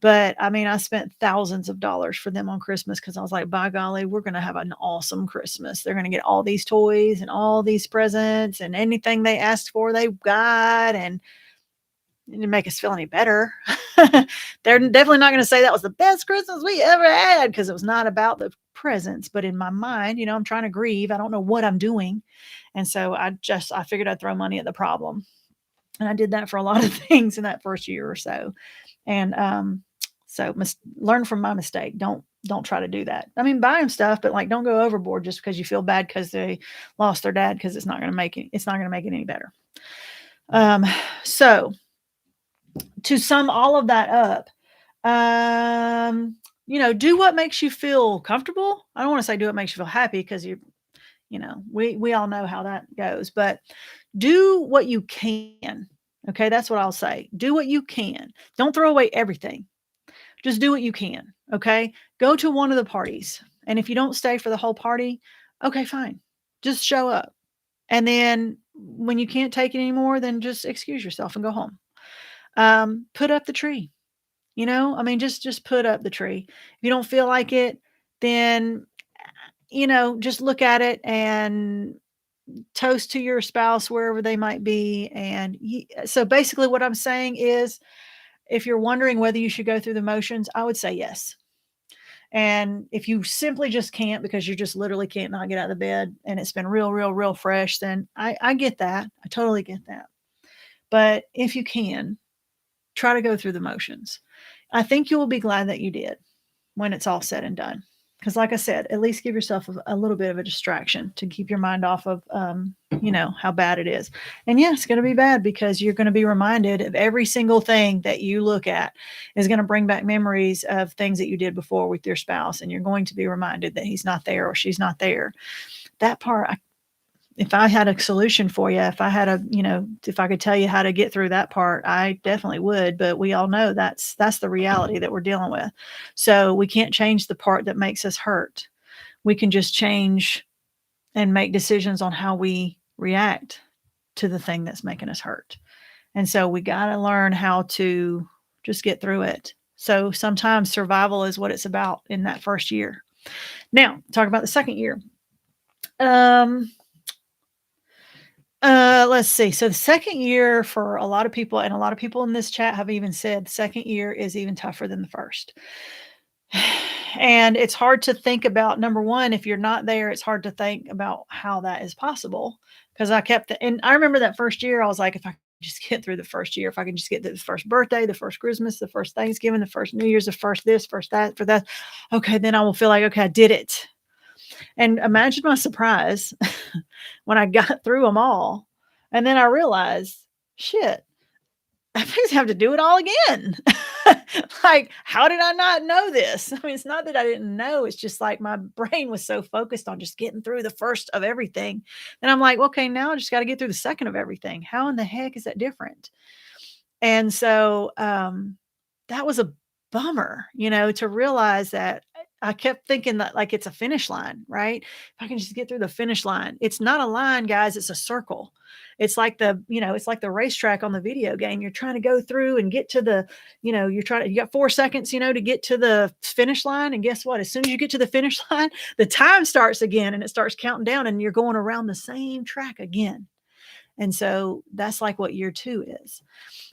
But, I mean, I spent thousands of dollars for them on Christmas because I was like, "By golly, we're gonna have an awesome Christmas. They're gonna get all these toys and all these presents, and anything they asked for, they got," and it didn't make us feel any better. They're definitely not gonna say that was the best Christmas we ever had because it was not about the presents, but in my mind, I'm trying to grieve. I don't know what I'm doing, and so I figured I'd throw money at the problem, and I did that for a lot of things in that first year or so. And, so learn from my mistake. Don't try to do that. I mean, buy them stuff, but, like, don't go overboard just because you feel bad because they lost their dad because it's not gonna make it any better. Um, so to sum all of that up, do what makes you feel comfortable. I don't wanna say do what makes you feel happy because we all know how that goes, but do what you can. Okay, that's what I'll say. Do what you can. Don't throw away everything. Just do what you can, okay? Go to one of the parties, and if you don't stay for the whole party, okay, fine. Just show up. And then when you can't take it anymore, then just excuse yourself and go home. Put up the tree, I mean, just put up the tree. If you don't feel like it, then, just look at it and toast to your spouse wherever they might be, and so basically what I'm saying is, if you're wondering whether you should go through the motions, I would say yes. And if you simply just can't because you just literally can't not get out of the bed and it's been real, real, real fresh, then I get that. I totally get that. But if you can, try to go through the motions. I think you will be glad that you did when it's all said and done. Because, like I said, at least give yourself a little bit of a distraction to keep your mind off of, how bad it is. And yeah, it's going to be bad because you're going to be reminded of every single thing that you look at is going to bring back memories of things that you did before with your spouse. And you're going to be reminded that he's not there or she's not there. That part, if I had a solution for you, if I could tell you how to get through that part, I definitely would. But we all know that's the reality that we're dealing with. So we can't change the part that makes us hurt. We can just change and make decisions on how we react to the thing that's making us hurt. And so we got to learn how to just get through it. So sometimes survival is what it's about in that first year. Now, talk about the second year. Um, Let's see. So the second year for a lot of people, and a lot of people in this chat have even said the second year is even tougher than the first. And it's hard to think about number one, if you're not there, it's hard to think about how that is possible. Because and I remember that first year, I was like, if I could just get through the first year, if I can just get through the first birthday, the first Christmas, the first Thanksgiving, the first New Year's, the first this, first that, for that, okay, then I will feel like, okay, I did it. And imagine my surprise when I got through them all. And then I realized, shit, I just have to do it all again. Like, how did I not know this? I mean, it's not that I didn't know. It's just like my brain was so focused on just getting through the first of everything. And I'm like, okay, now I just got to get through the second of everything. How in the heck is that different? And so, that was a bummer, to realize that I kept thinking that like it's a finish line, right? If I can just get through the finish line. It's not a line, guys, it's a circle. It's like the racetrack on the video game. You're trying to go through and get to you got 4 seconds, to get to the finish line. And guess what? As soon as you get to the finish line, the time starts again and it starts counting down and you're going around the same track again. And so that's like what year 2 is.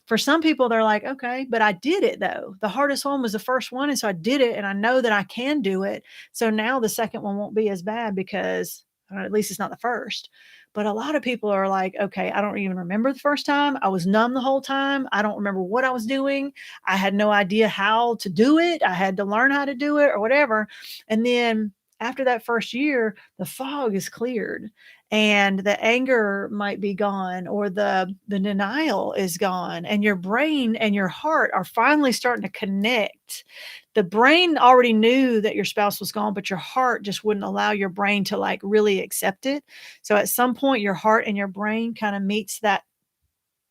For some people, they're like, okay, but I did it though. The hardest one was the first one. And so I did it and I know that I can do it. So now the second one won't be as bad because at least it's not the first. But a lot of people are like, okay, I don't even remember the first time. I was numb the whole time. I don't remember what I was doing. I had no idea how to do it. I had to learn how to do it or whatever. And then after that first year, the fog is cleared and the anger might be gone or the denial is gone and your brain and your heart are finally starting to connect. The brain already knew that your spouse was gone, but your heart just wouldn't allow your brain to like really accept it. So at some point your heart and your brain kind of meets that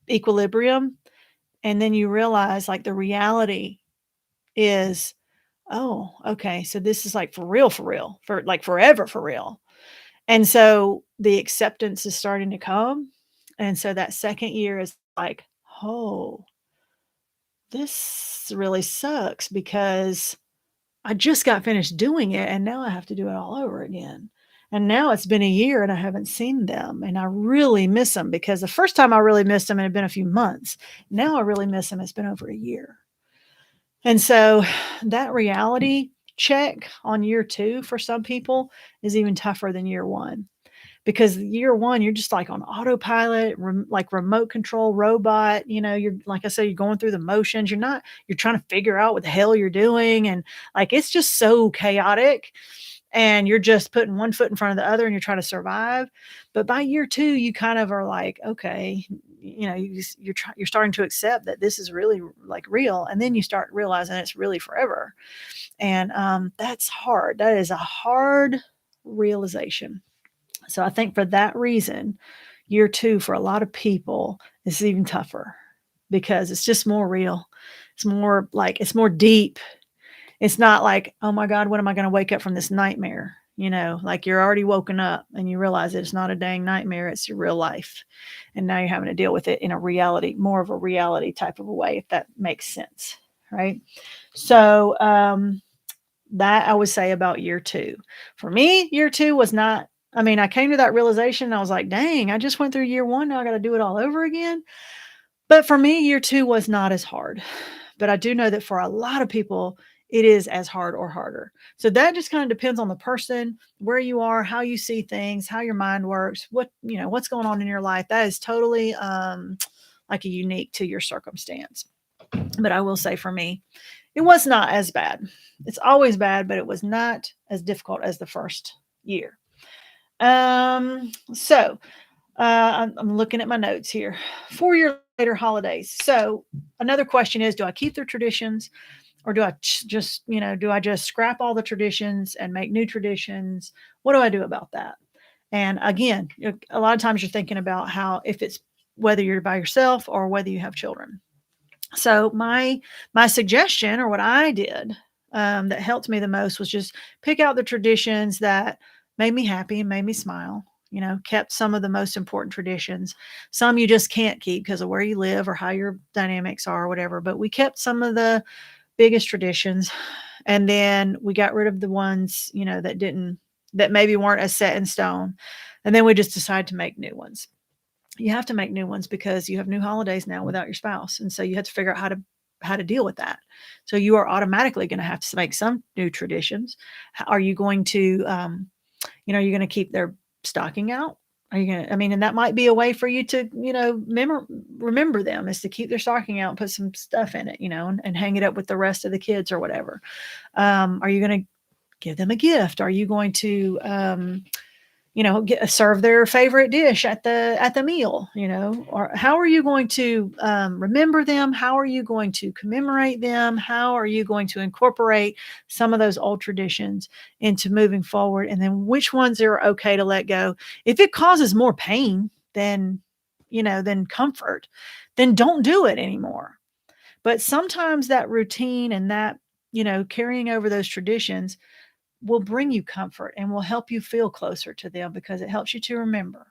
equilibrium, and then you realize like the reality is, oh, okay, so this is like for real, for like forever for real. And so the acceptance is starting to come. And so that second year is like, oh, this really sucks because I just got finished doing it and now I have to do it all over again. And now it's been a year and I haven't seen them. And I really miss them because the first time I really missed them, it had been a few months. Now I really miss them. It's been over a year. And so that reality check on year 2 for some people is even tougher than year 1. Because year 1, you're just like on autopilot, like remote control robot, you're like I said, you're going through the motions. You're trying to figure out what the hell you're doing. And like, it's just so chaotic and you're just putting one foot in front of the other and you're trying to survive. But by year 2, you kind of are like, okay, you're starting to accept that this is really like real. And then you start realizing it's really forever. And that's hard. That is a hard realization. So I think for that reason, year 2 for a lot of people is even tougher because it's just more real. It's more deep. It's not like, oh my God, when am I going to wake up from this nightmare? Like you're already woken up and you realize that it's not a dang nightmare. It's your real life. And now you're having to deal with it in more of a reality type of a way, if that makes sense. Right. So, that I would say about year 2. For me, year 2 was not, I came to that realization. I was like, dang, I just went through year 1. Now I got to do it all over again. But for me, year 2 was not as hard. But I do know that for a lot of people, it is as hard or harder. So that just kind of depends on the person, where you are, how you see things, how your mind works, what's going on in your life. That is totally like a unique to your circumstance. But I will say for me, it was not as bad. It's always bad, but it was not as difficult as the first year. So I'm looking at my notes here. 4 year later holidays. So another question is, do I keep the traditions or do I just scrap all the traditions and make new traditions? What do I do about that? And again, a lot of times you're thinking about whether you're by yourself or whether you have children. So my suggestion, or what I did, that helped me the most, was just pick out the traditions that made me happy and made me smile. Kept some of the most important traditions. Some you just can't keep because of where you live or how your dynamics are or whatever. But we kept some of the biggest traditions, and then we got rid of the ones that maybe weren't as set in stone, and then we just decided to make new ones. you have to make new ones because you have new holidays now without your spouse, and so you have to figure out how to deal with that. So you are automatically going to have to make some new traditions. Are you going to, are you going to keep their stocking out? Are you going to, I mean, and that might be a way for you to, remember them, is to keep their stocking out and put some stuff in it, and hang it up with the rest of the kids or whatever. Are you going to give them a gift? Are you going to, serve their favorite dish at the meal, or how are you going to remember them? How are you going to commemorate them? How are you going to incorporate some of those old traditions into moving forward? And then which ones are okay to let go? If it causes more pain than comfort, then don't do it anymore. But sometimes that routine and that, carrying over those traditions will bring you comfort and will help you feel closer to them because it helps you to remember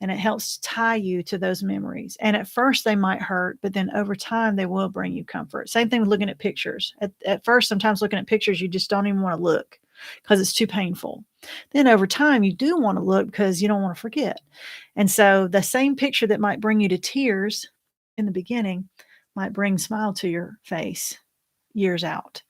and it helps tie you to those memories. And at first they might hurt, but then over time they will bring you comfort. Same thing with looking at pictures. At first, sometimes looking at pictures, you just don't even want to look because it's too painful. Then over time, you do want to look because you don't want to forget. And so the same picture that might bring you to tears in the beginning might bring smile to your face years out.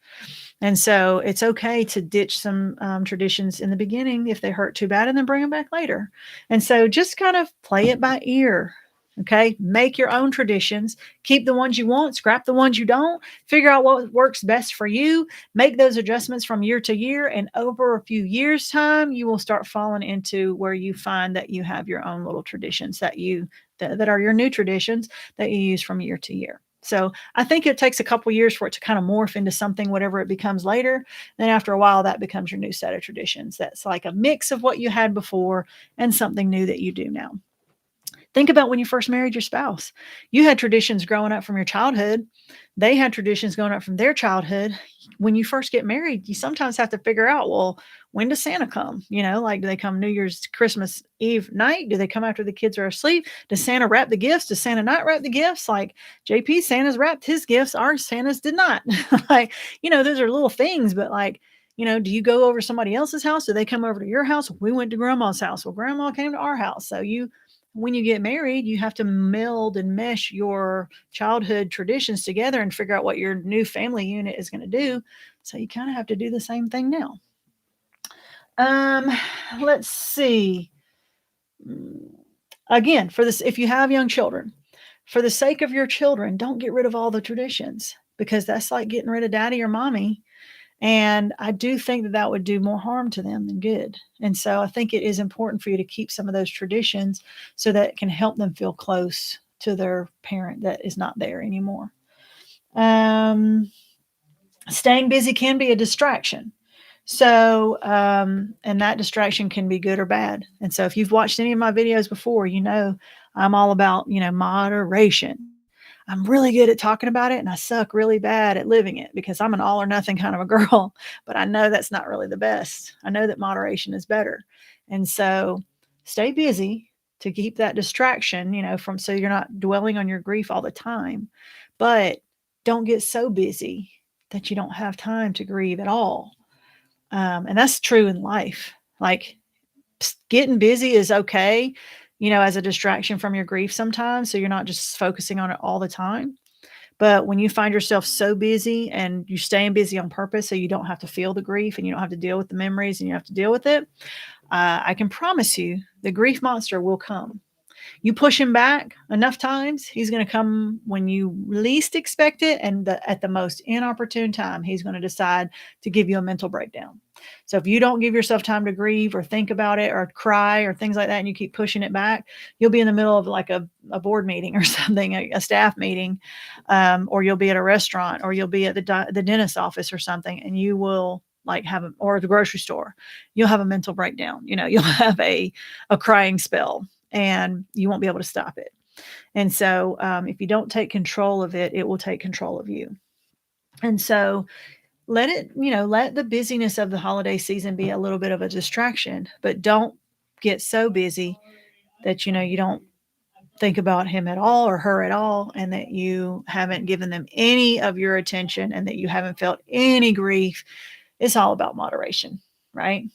And so it's okay to ditch some traditions in the beginning if they hurt too bad and then bring them back later. And so just kind of play it by ear. Okay. Make your own traditions, keep the ones you want, scrap the ones you don't, figure out what works best for you, make those adjustments from year to year. And over a few years' time, you will start falling into where you find that you have your own little traditions that are your new traditions that you use from year to year. So I think it takes a couple years for it to kind of morph into something, whatever it becomes later. Then after a while, that becomes your new set of traditions. That's like a mix of what you had before and something new that you do now. Think about when you first married your spouse. You had traditions growing up from your childhood. They had traditions going up from their childhood. When you first get married, you sometimes have to figure out, well, when does Santa come? Like, do they come New Year's, Christmas Eve night? Do they come after the kids are asleep? Does Santa wrap the gifts? Does Santa not wrap the gifts? Like JP, Santa's wrapped his gifts. Our Santa's did not. Like, those are little things, but like, do you go over somebody else's house? Do they come over to your house? We went to grandma's house. Well, grandma came to our house. So when you get married, you have to meld and mesh your childhood traditions together and figure out what your new family unit is going to do. So you kind of have to do the same thing now. Let's see. Again, if you have young children, for the sake of your children, don't get rid of all the traditions because that's like getting rid of daddy or mommy. And I do think that would do more harm to them than good. And so I think it is important for you to keep some of those traditions so that it can help them feel close to their parent that is not there anymore. Staying busy can be a distraction. So, and that distraction can be good or bad. And so if you've watched any of my videos before, I'm all about, moderation. I'm really good at talking about it and I suck really bad at living it because I'm an all or nothing kind of a girl, but I know that's not really the best. I know that moderation is better. And so stay busy to keep that distraction, so you're not dwelling on your grief all the time, but don't get so busy that you don't have time to grieve at all. And that's true in life. Like getting busy is okay, as a distraction from your grief sometimes. So you're not just focusing on it all the time. But when you find yourself so busy and you're staying busy on purpose so you don't have to feel the grief and you don't have to deal with the memories and you have to deal with it, I can promise you the grief monster will come. You push him back enough times, he's going to come when you least expect it. And at the most inopportune time, he's going to decide to give you a mental breakdown. So if you don't give yourself time to grieve or think about it or cry or things like that, and you keep pushing it back, you'll be in the middle of like a board meeting or something, a staff meeting, or you'll be at a restaurant or you'll be at the dentist's office or something, and you will or the grocery store, you'll have a mental breakdown. You'll have a crying spell and you won't be able to stop it. And so if you don't take control of it, it will take control of you. And so let the busyness of the holiday season be a little bit of a distraction, but don't get so busy that, you don't think about him at all or her at all, and that you haven't given them any of your attention and that you haven't felt any grief. It's all about moderation, right?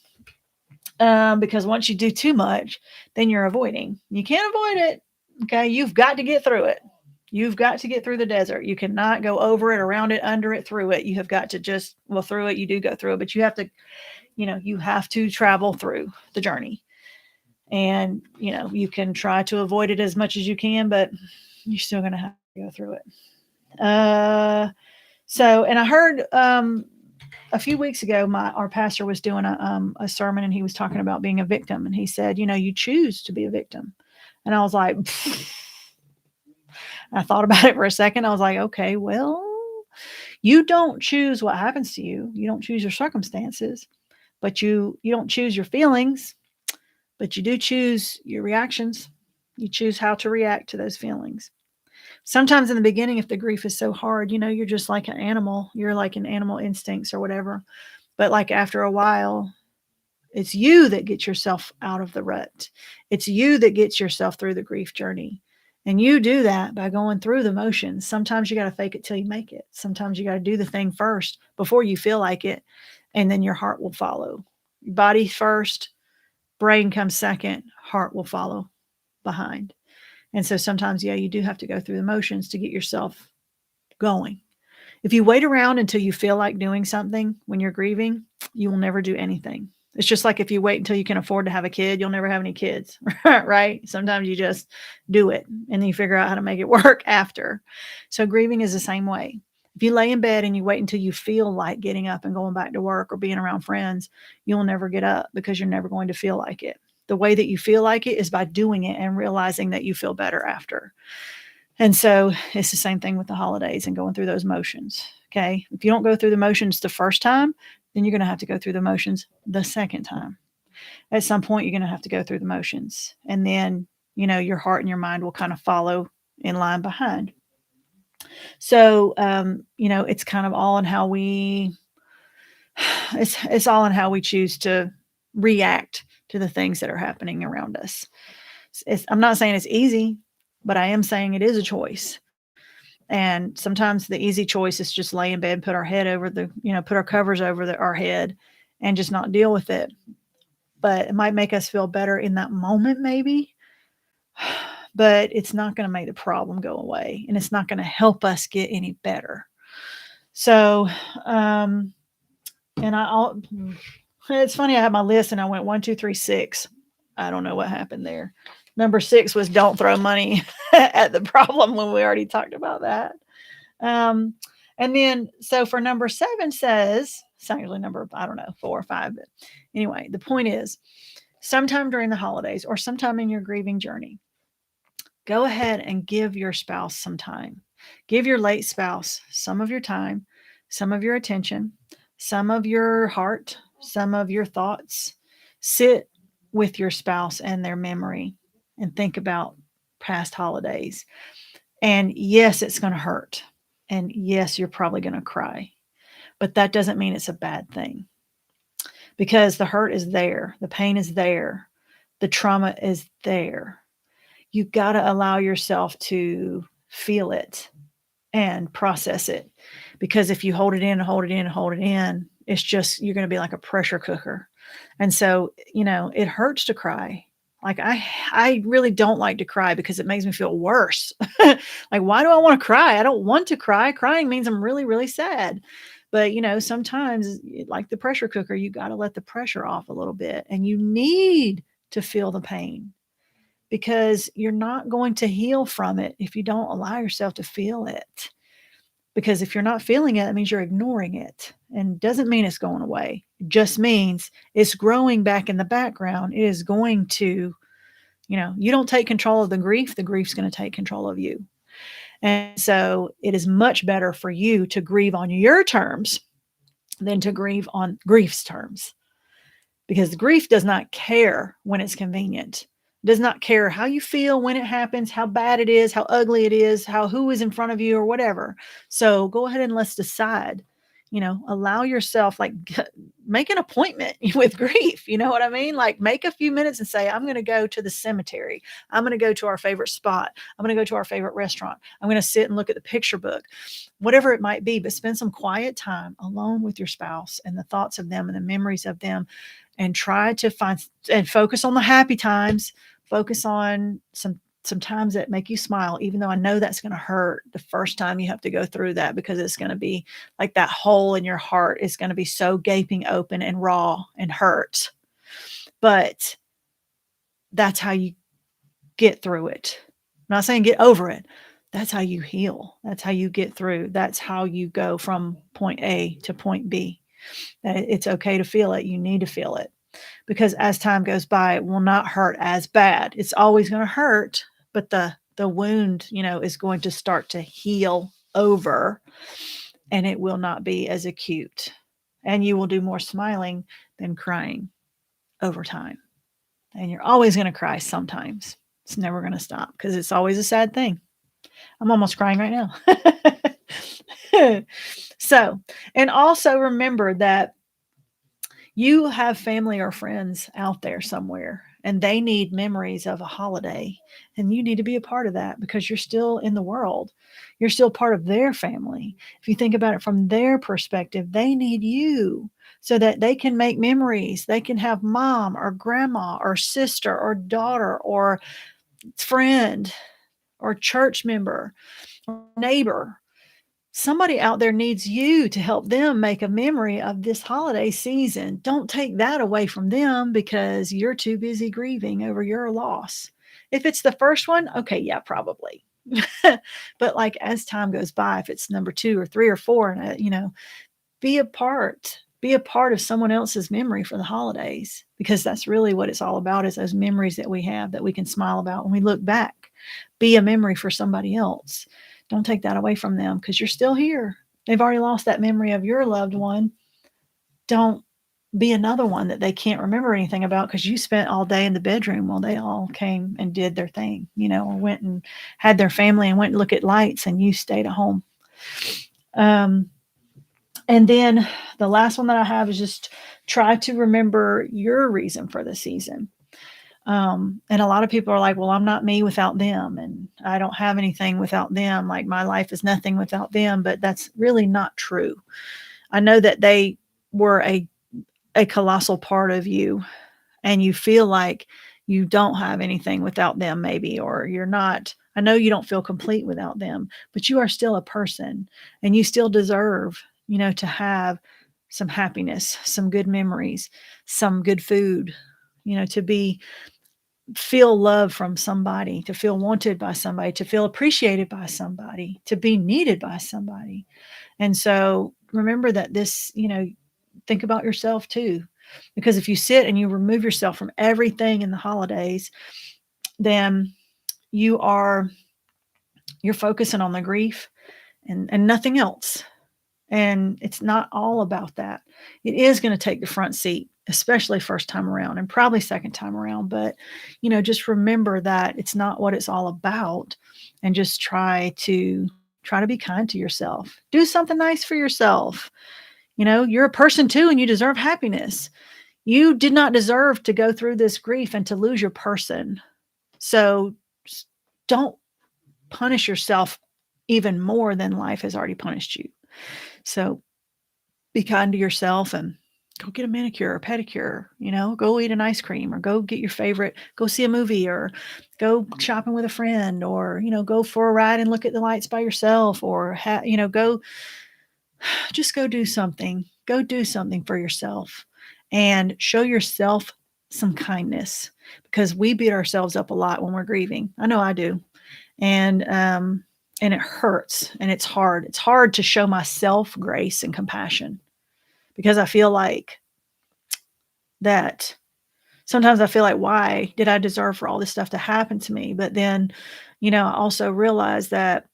Because once you do too much, then you're avoiding. You can't avoid it. Okay. You've got to get through it. You've got to get through the desert. You cannot go over it, around it, under it, through it. You have got to just, well, through it, you do go through it, but you have to, you have to travel through the journey. And, you can try to avoid it as much as you can, but you're still going to have to go through it. And I heard a few weeks ago, our pastor was doing a sermon, and he was talking about being a victim. And he said, you choose to be a victim. And I was like, I thought about it for a second. I was like, okay, well, you don't choose what happens to you. You don't choose your circumstances, but you don't choose your feelings, but you do choose your reactions. You choose how to react to those feelings. Sometimes in the beginning, if the grief is so hard, you're just like an animal. You're like an animal instincts or whatever. But like after a while, it's you that gets yourself out of the rut. It's you that gets yourself through the grief journey. And you do that by going through the motions. Sometimes you got to fake it till you make it. Sometimes you got to do the thing first before you feel like it. And then your heart will follow. Body first, brain comes second, heart will follow behind. And so sometimes, yeah, you do have to go through the motions to get yourself going. If you wait around until you feel like doing something when you're grieving, you will never do anything. It's just like if you wait until you can afford to have a kid, you'll never have any kids, right? Sometimes you just do it and then you figure out how to make it work after. So grieving is the same way. If you lay in bed and you wait until you feel like getting up and going back to work or being around friends, you'll never get up because you're never going to feel like it. The way that you feel like it is by doing it and realizing that you feel better after. And so it's the same thing with the holidays and going through those motions. Okay. If you don't go through the motions the first time, then you're going to have to go through the motions the second time. At some point, you're going to have to go through the motions. And then, your heart and your mind will kind of follow in line behind. So, it's kind of all in how it's all in how we choose to react to the things that are happening around us. I'm not saying it's easy, but I am saying it is a choice. And sometimes the easy choice is just lay in bed, put our head over put our covers over our head and just not deal with it. But it might make us feel better in that moment, maybe, but it's not going to make the problem go away, and it's not going to help us get any better. So, it's funny. I had my list and I went 1, 2, 3, 6. I don't know what happened there. Number 6 was don't throw money at the problem when we already talked about that. And then, so for number 7 says, it's actually number, I don't know, 4 or 5. But anyway, the point is sometime during the holidays or sometime in your grieving journey, go ahead and give your spouse some time. Give your late spouse some of your time, some of your attention, some of your heart, some of your thoughts. Sit with your spouse and their memory and think about past holidays. And yes, it's going to hurt. And yes, you're probably going to cry. But that doesn't mean it's a bad thing, because the hurt is there. The pain is there. The trauma is there. You got to allow yourself to feel it and process it, because if you hold it in and hold it in and hold it in, it's just, you're going to be like a pressure cooker. And so, it hurts to cry. Like I really don't like to cry because it makes me feel worse. Like, why do I want to cry? I don't want to cry. Crying means I'm really, really sad. But, sometimes, like the pressure cooker, you got to let the pressure off a little bit, and you need to feel the pain, because you're not going to heal from it if you don't allow yourself to feel it. Because if you're not feeling it, it means you're ignoring it, and doesn't mean it's going away. It just means it's growing back in the background. It is going to, you don't take control of the grief's going to take control of you. And so it is much better for you to grieve on your terms than to grieve on grief's terms, because grief does not care when it's convenient. Does not care how you feel when it happens, how bad it is, how ugly it is, who is in front of you or whatever. So go ahead and let's decide, allow yourself, like, make an appointment with grief. You know what I mean? Like, make a few minutes and say, I'm going to go to the cemetery. I'm going to go to our favorite spot. I'm going to go to our favorite restaurant. I'm going to sit and look at the picture book, whatever it might be, but spend some quiet time alone with your spouse and the thoughts of them and the memories of them, and try to find and focus on the happy times. Focus on some some times that make you smile, even though I know that's going to hurt the first time you have to go through that, because it's going to be like that hole in your heart is going to be so gaping open and raw and hurt. But that's how you get through it. I'm not saying get over it. That's how you heal. That's how you get through. That's how you go from point A to point B. That it's okay to feel it. You need to feel it, because as time goes by, it will not hurt as bad. It's always going to hurt, but the wound, is going to start to heal over, and it will not be as acute. And you will do more smiling than crying over time. And you're always going to cry sometimes. It's never going to stop because it's always a sad thing. I'm almost crying right now. So, and also remember that you have family or friends out there somewhere, and they need memories of a holiday, and you need to be a part of that because you're still in the world. You're still part of their family. If you think about it from their perspective, they need you so that they can make memories. They can have mom or grandma or sister or daughter or friend or church member or neighbor. Somebody out there needs you to help them make a memory of this holiday season. Don't take that away from them because you're too busy grieving over your loss. If it's the first one, okay, yeah, probably. But like as time goes by, if it's number 2 or 3 or 4, and be a part of someone else's memory for the holidays, because that's really what it's all about, is those memories that we have that we can smile about when we look back. Be a memory for somebody else. Don't take that away from them because you're still here. They've already lost that memory of your loved one. Don't be another one that they can't remember anything about because you spent all day in the bedroom while they all came and did their thing, or went and had their family and went and look at lights and you stayed at home. And then the last one that I have is just try to remember your reason for the season. And a lot of people are like, well, I'm not me without them, and I don't have anything without them. Like my life is nothing without them, but that's really not true. I know that they were a colossal part of you, and you feel like you don't have anything without them, maybe, or you're not. I know you don't feel complete without them, but you are still a person, and you still deserve, to have some happiness, some good memories, some good food, to feel love from somebody, to feel wanted by somebody, to feel appreciated by somebody, to be needed by somebody. And so remember that think about yourself too. Because if you sit and you remove yourself from everything in the holidays, then you're focusing on the grief and nothing else. And it's not all about that. It is going to take the front seat, especially first time around and probably second time around. But, just remember that it's not what it's all about, and just try to be kind to yourself. Do something nice for yourself. You're a person too, and you deserve happiness. You did not deserve to go through this grief and to lose your person. So don't punish yourself even more than life has already punished you. So be kind to yourself and go get a manicure or pedicure, go eat an ice cream or go get your favorite, go see a movie or go shopping with a friend or, go for a ride and look at the lights by yourself or, just go do something. Go do something for yourself and show yourself some kindness, because we beat ourselves up a lot when we're grieving. I know I do. And it hurts and it's hard. It's hard to show myself grace and compassion, because I feel like that sometimes I feel like, why did I deserve for all this stuff to happen to me? But then, I also realize that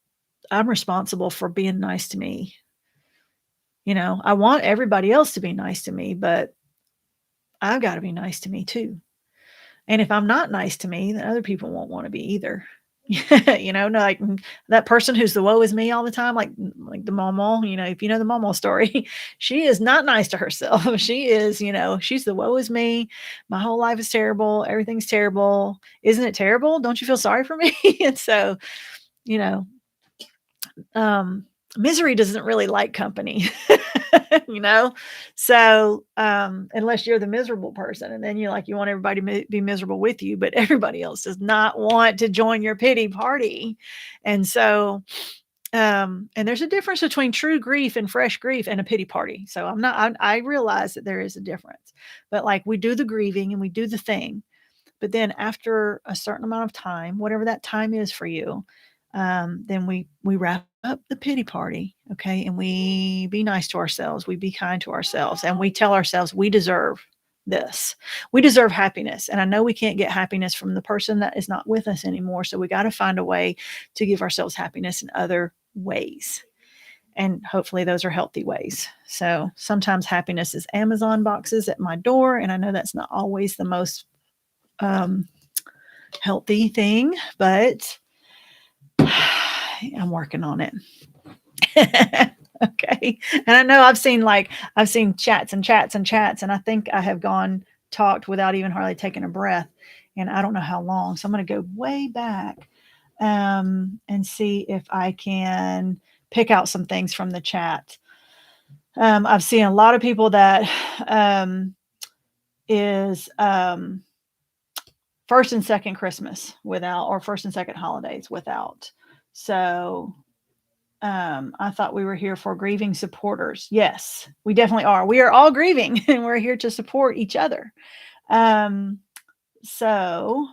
I'm responsible for being nice to me. I want everybody else to be nice to me, but I've got to be nice to me too. And if I'm not nice to me, then other people won't want to be either. Like that person who's the woe is me all the time, like the mama, if you know the mama story, she is not nice to herself. She is, she's the woe is me. My whole life is terrible. Everything's terrible. Isn't it terrible? Don't you feel sorry for me? And so, you know, um, misery doesn't really like company, you know? So, unless you're the miserable person and then you want everybody to be miserable with you, but everybody else does not want to join your pity party. And so, and there's a difference between true grief and fresh grief and a pity party. So I realize that there is a difference, but like we do the grieving and we do the thing, but then after a certain amount of time, whatever that time is for you, then we wrap up the pity party, okay? And we be nice to ourselves. We be kind to ourselves, and we tell ourselves we deserve this. We deserve happiness, and I know we can't get happiness from the person that is not with us anymore. So we got to find a way to give ourselves happiness in other ways. And hopefully those are healthy ways. So sometimes happiness is Amazon boxes at my door. And I know that's not always the most um, healthy thing, but I'm working on it. Okay. And I know I've seen chats and chats and chats, and I think I have talked without even hardly taking a breath. And I don't know how long. So I'm going to go way back and see if I can pick out some things from the chat. I've seen a lot of people that is first and second Christmas without, or first and second holidays without. So I thought we were here for grieving supporters. Yes, we definitely are. We are all grieving and we're here to support each other. So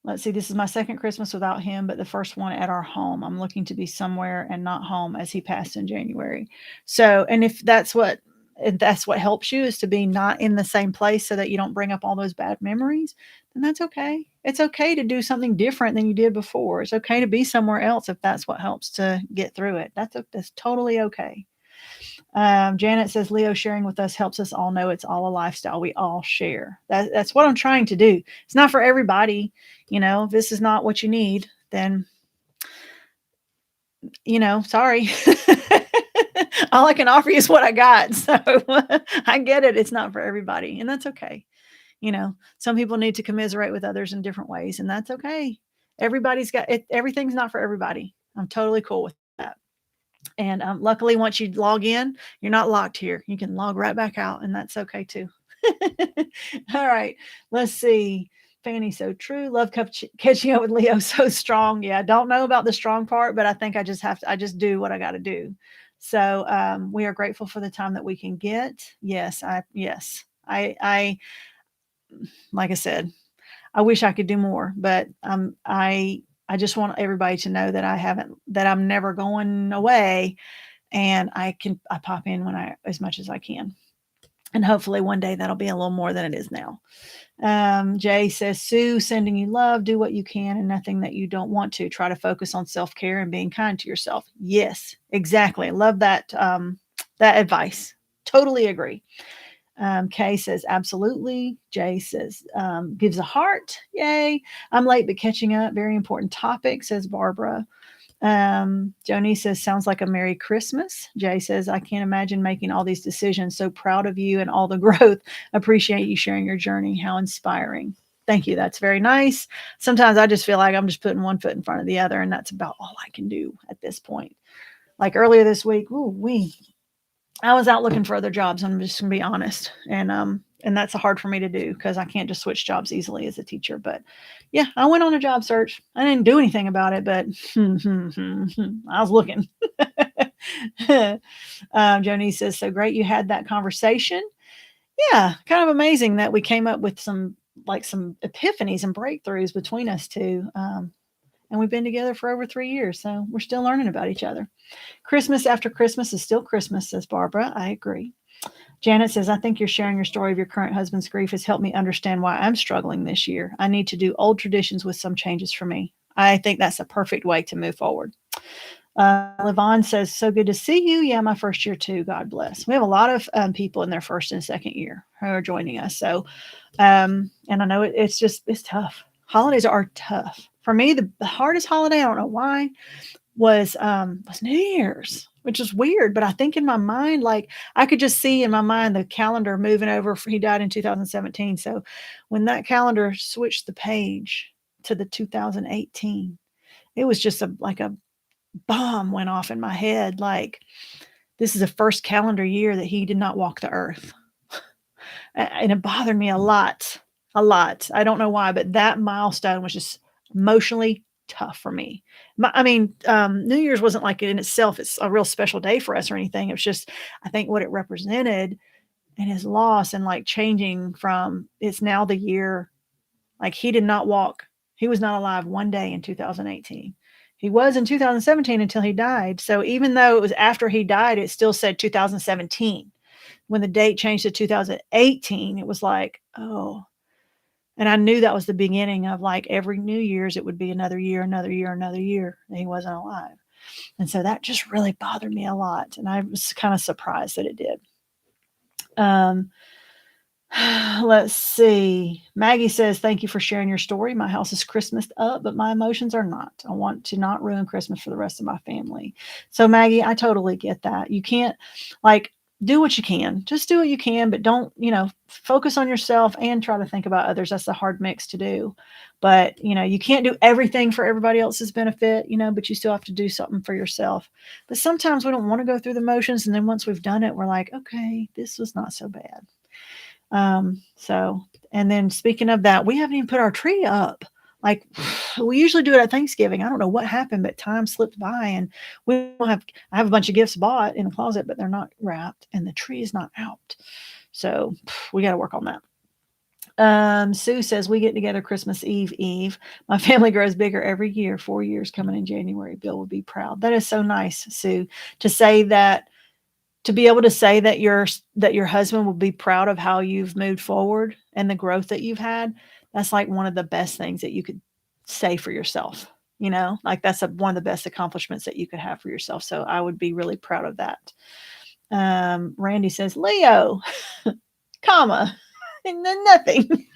let's see, this is my second Christmas without him, but the first one at our home. I'm looking to be somewhere and not home as he passed in January. So, and if that's what helps you, is to be not in the same place so that you don't bring up all those bad memories, then that's okay. It's okay to do something different than you did before. It's okay to be somewhere else if that's what helps to get through it. That's totally okay. Janet says Leo sharing with us helps us all know it's all a lifestyle we all share. That's what I'm trying to do. It's not for everybody. If this is not what you need, then sorry. All I can offer you is what I got. So I get it. It's not for everybody, and that's okay. Some people need to commiserate with others in different ways, and that's okay. Everybody's got it. Everything's not for everybody. I'm totally cool with that. And luckily, once you log in, you're not locked here. You can log right back out, and that's okay too. All right, let's see. Fanny, so true. Love catching up with Leo, so strong. Yeah, I don't know about the strong part, but I think I just do what I got to do. So we are grateful for the time that we can get. Yes, I like I said, I wish I could do more, but I just want everybody to know that I'm never going away, and I pop in as much as I can. And hopefully one day that'll be a little more than it is now. Jay says, Sue, sending you love, do what you can and nothing that you don't want to. Try to focus on self-care and being kind to yourself. Yes, exactly. I love that, that advice. Totally agree. Kay says, absolutely. Jay says, gives a heart. Yay. I'm late, but catching up. Very important topic, says Barbara. Joni says, sounds like a Merry Christmas. Jay says, I can't imagine making all these decisions. So proud of you and all the growth. Appreciate you sharing your journey. How inspiring. Thank you. That's very nice. Sometimes I just feel like I'm just putting one foot in front of the other, and that's about all I can do at this point. Like earlier this week, I was out looking for other jobs. I'm just gonna be honest. And that's hard for me to do because I can't just switch jobs easily as a teacher. But yeah, I went on a job search. I didn't do anything about it, but I was looking. Joni says, so great you had that conversation. Yeah, kind of amazing that we came up with some epiphanies and breakthroughs between us two. And we've been together for over 3 years, so we're still learning about each other. Christmas after Christmas is still Christmas, says Barbara. I agree. Janet says, I think you're sharing your story of your current husband's grief has helped me understand why I'm struggling this year. I need to do old traditions with some changes for me. I think that's a perfect way to move forward. Levon says, so good to see you. Yeah, my first year too. God bless. We have a lot of people in their first and second year who are joining us. So, and I know it's tough. Holidays are tough. For me, the hardest holiday, I don't know why, was New Year's, which is weird. But I think in my mind, like I could just see in my mind the calendar moving over. He died in 2017. So when that calendar switched the page to the 2018, it was just like a bomb went off in my head, like, this is the first calendar year that he did not walk the earth. And it bothered me a lot, a lot. I don't know why, but that milestone was just emotionally tough for me. I mean, New Year's wasn't like in itself, it's a real special day for us or anything. It was just, I think what it represented and his loss and like changing from it's now the year, like he did not walk, he was not alive one day in 2018. He was in 2017 until he died. So even though it was after he died, it still said 2017. When the date changed to 2018, it was like, oh, and I knew that was the beginning of like every New Year's, it would be another year, another year, another year. And he wasn't alive. And so that just really bothered me a lot. And I was kind of surprised that it did. Um, let's see. Maggie says, thank you for sharing your story. My house is Christmased up, but my emotions are not. I want to not ruin Christmas for the rest of my family. So, Maggie, I totally get that. You can't, like, do what you can. Just do what you can, but don't, focus on yourself and try to think about others. That's a hard mix to do. But, you can't do everything for everybody else's benefit, but you still have to do something for yourself. But sometimes we don't want to go through the motions. And then once we've done it, we're like, okay, this was not so bad. So, and then speaking of that, we haven't even put our tree up. Like we usually do it at Thanksgiving. I don't know what happened, but time slipped by and I have a bunch of gifts bought in the closet, but they're not wrapped and the tree is not out. So we got to work on that. Sue says we get together Christmas Eve. My family grows bigger every year, 4 years coming in January. Bill would be proud. That is so nice, Sue, to say that, to be able to say that your husband will be proud of how you've moved forward and the growth that you've had. That's like one of the best things that you could say for yourself, like that's one of the best accomplishments that you could have for yourself. So I would be really proud of that. Randy says, Leo, comma, and then nothing.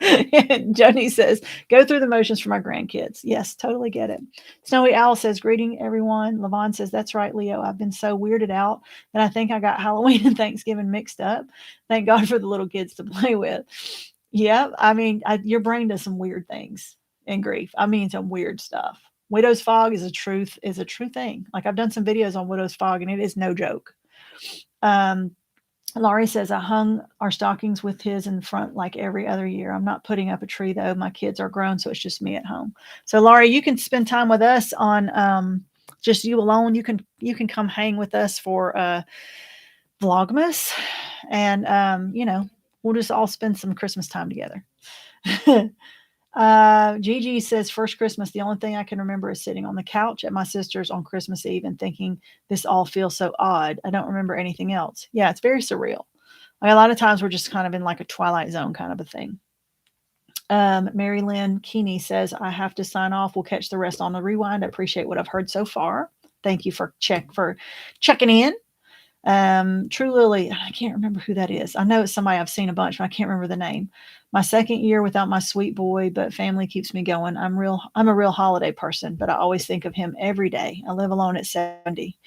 And Joni says, go through the motions for my grandkids. Yes, totally get it. Snowy Owl says, greeting everyone. Levon says, that's right, Leo. I've been so weirded out that I think I got Halloween and Thanksgiving mixed up. Thank God for the little kids to play with. Yeah, I mean, your brain does some weird things in grief. I mean, some weird stuff. Widow's fog is a true thing. Like I've done some videos on widow's fog and it is no joke. Laurie says, I hung our stockings with his in front like every other year. I'm not putting up a tree though. My kids are grown, so it's just me at home. So Laurie, you can spend time with us on just you alone. You can come hang with us for Vlogmas and we'll just all spend some Christmas time together. Gigi says, first Christmas, the only thing I can remember is sitting on the couch at my sister's on Christmas Eve and thinking this all feels so odd. I don't remember anything else. Yeah, it's very surreal. Like a lot of times we're just kind of in like a Twilight Zone kind of a thing. Mary Lynn Keeney says, I have to sign off. We'll catch the rest on the rewind. I appreciate what I've heard so far. Thank you for checking in. True Lily, I can't remember who that is. I know it's somebody I've seen a bunch, but I can't remember the name. My second year without my sweet boy, but family keeps me going. I'm a real holiday person, but I always think of him every day. I live alone at 70,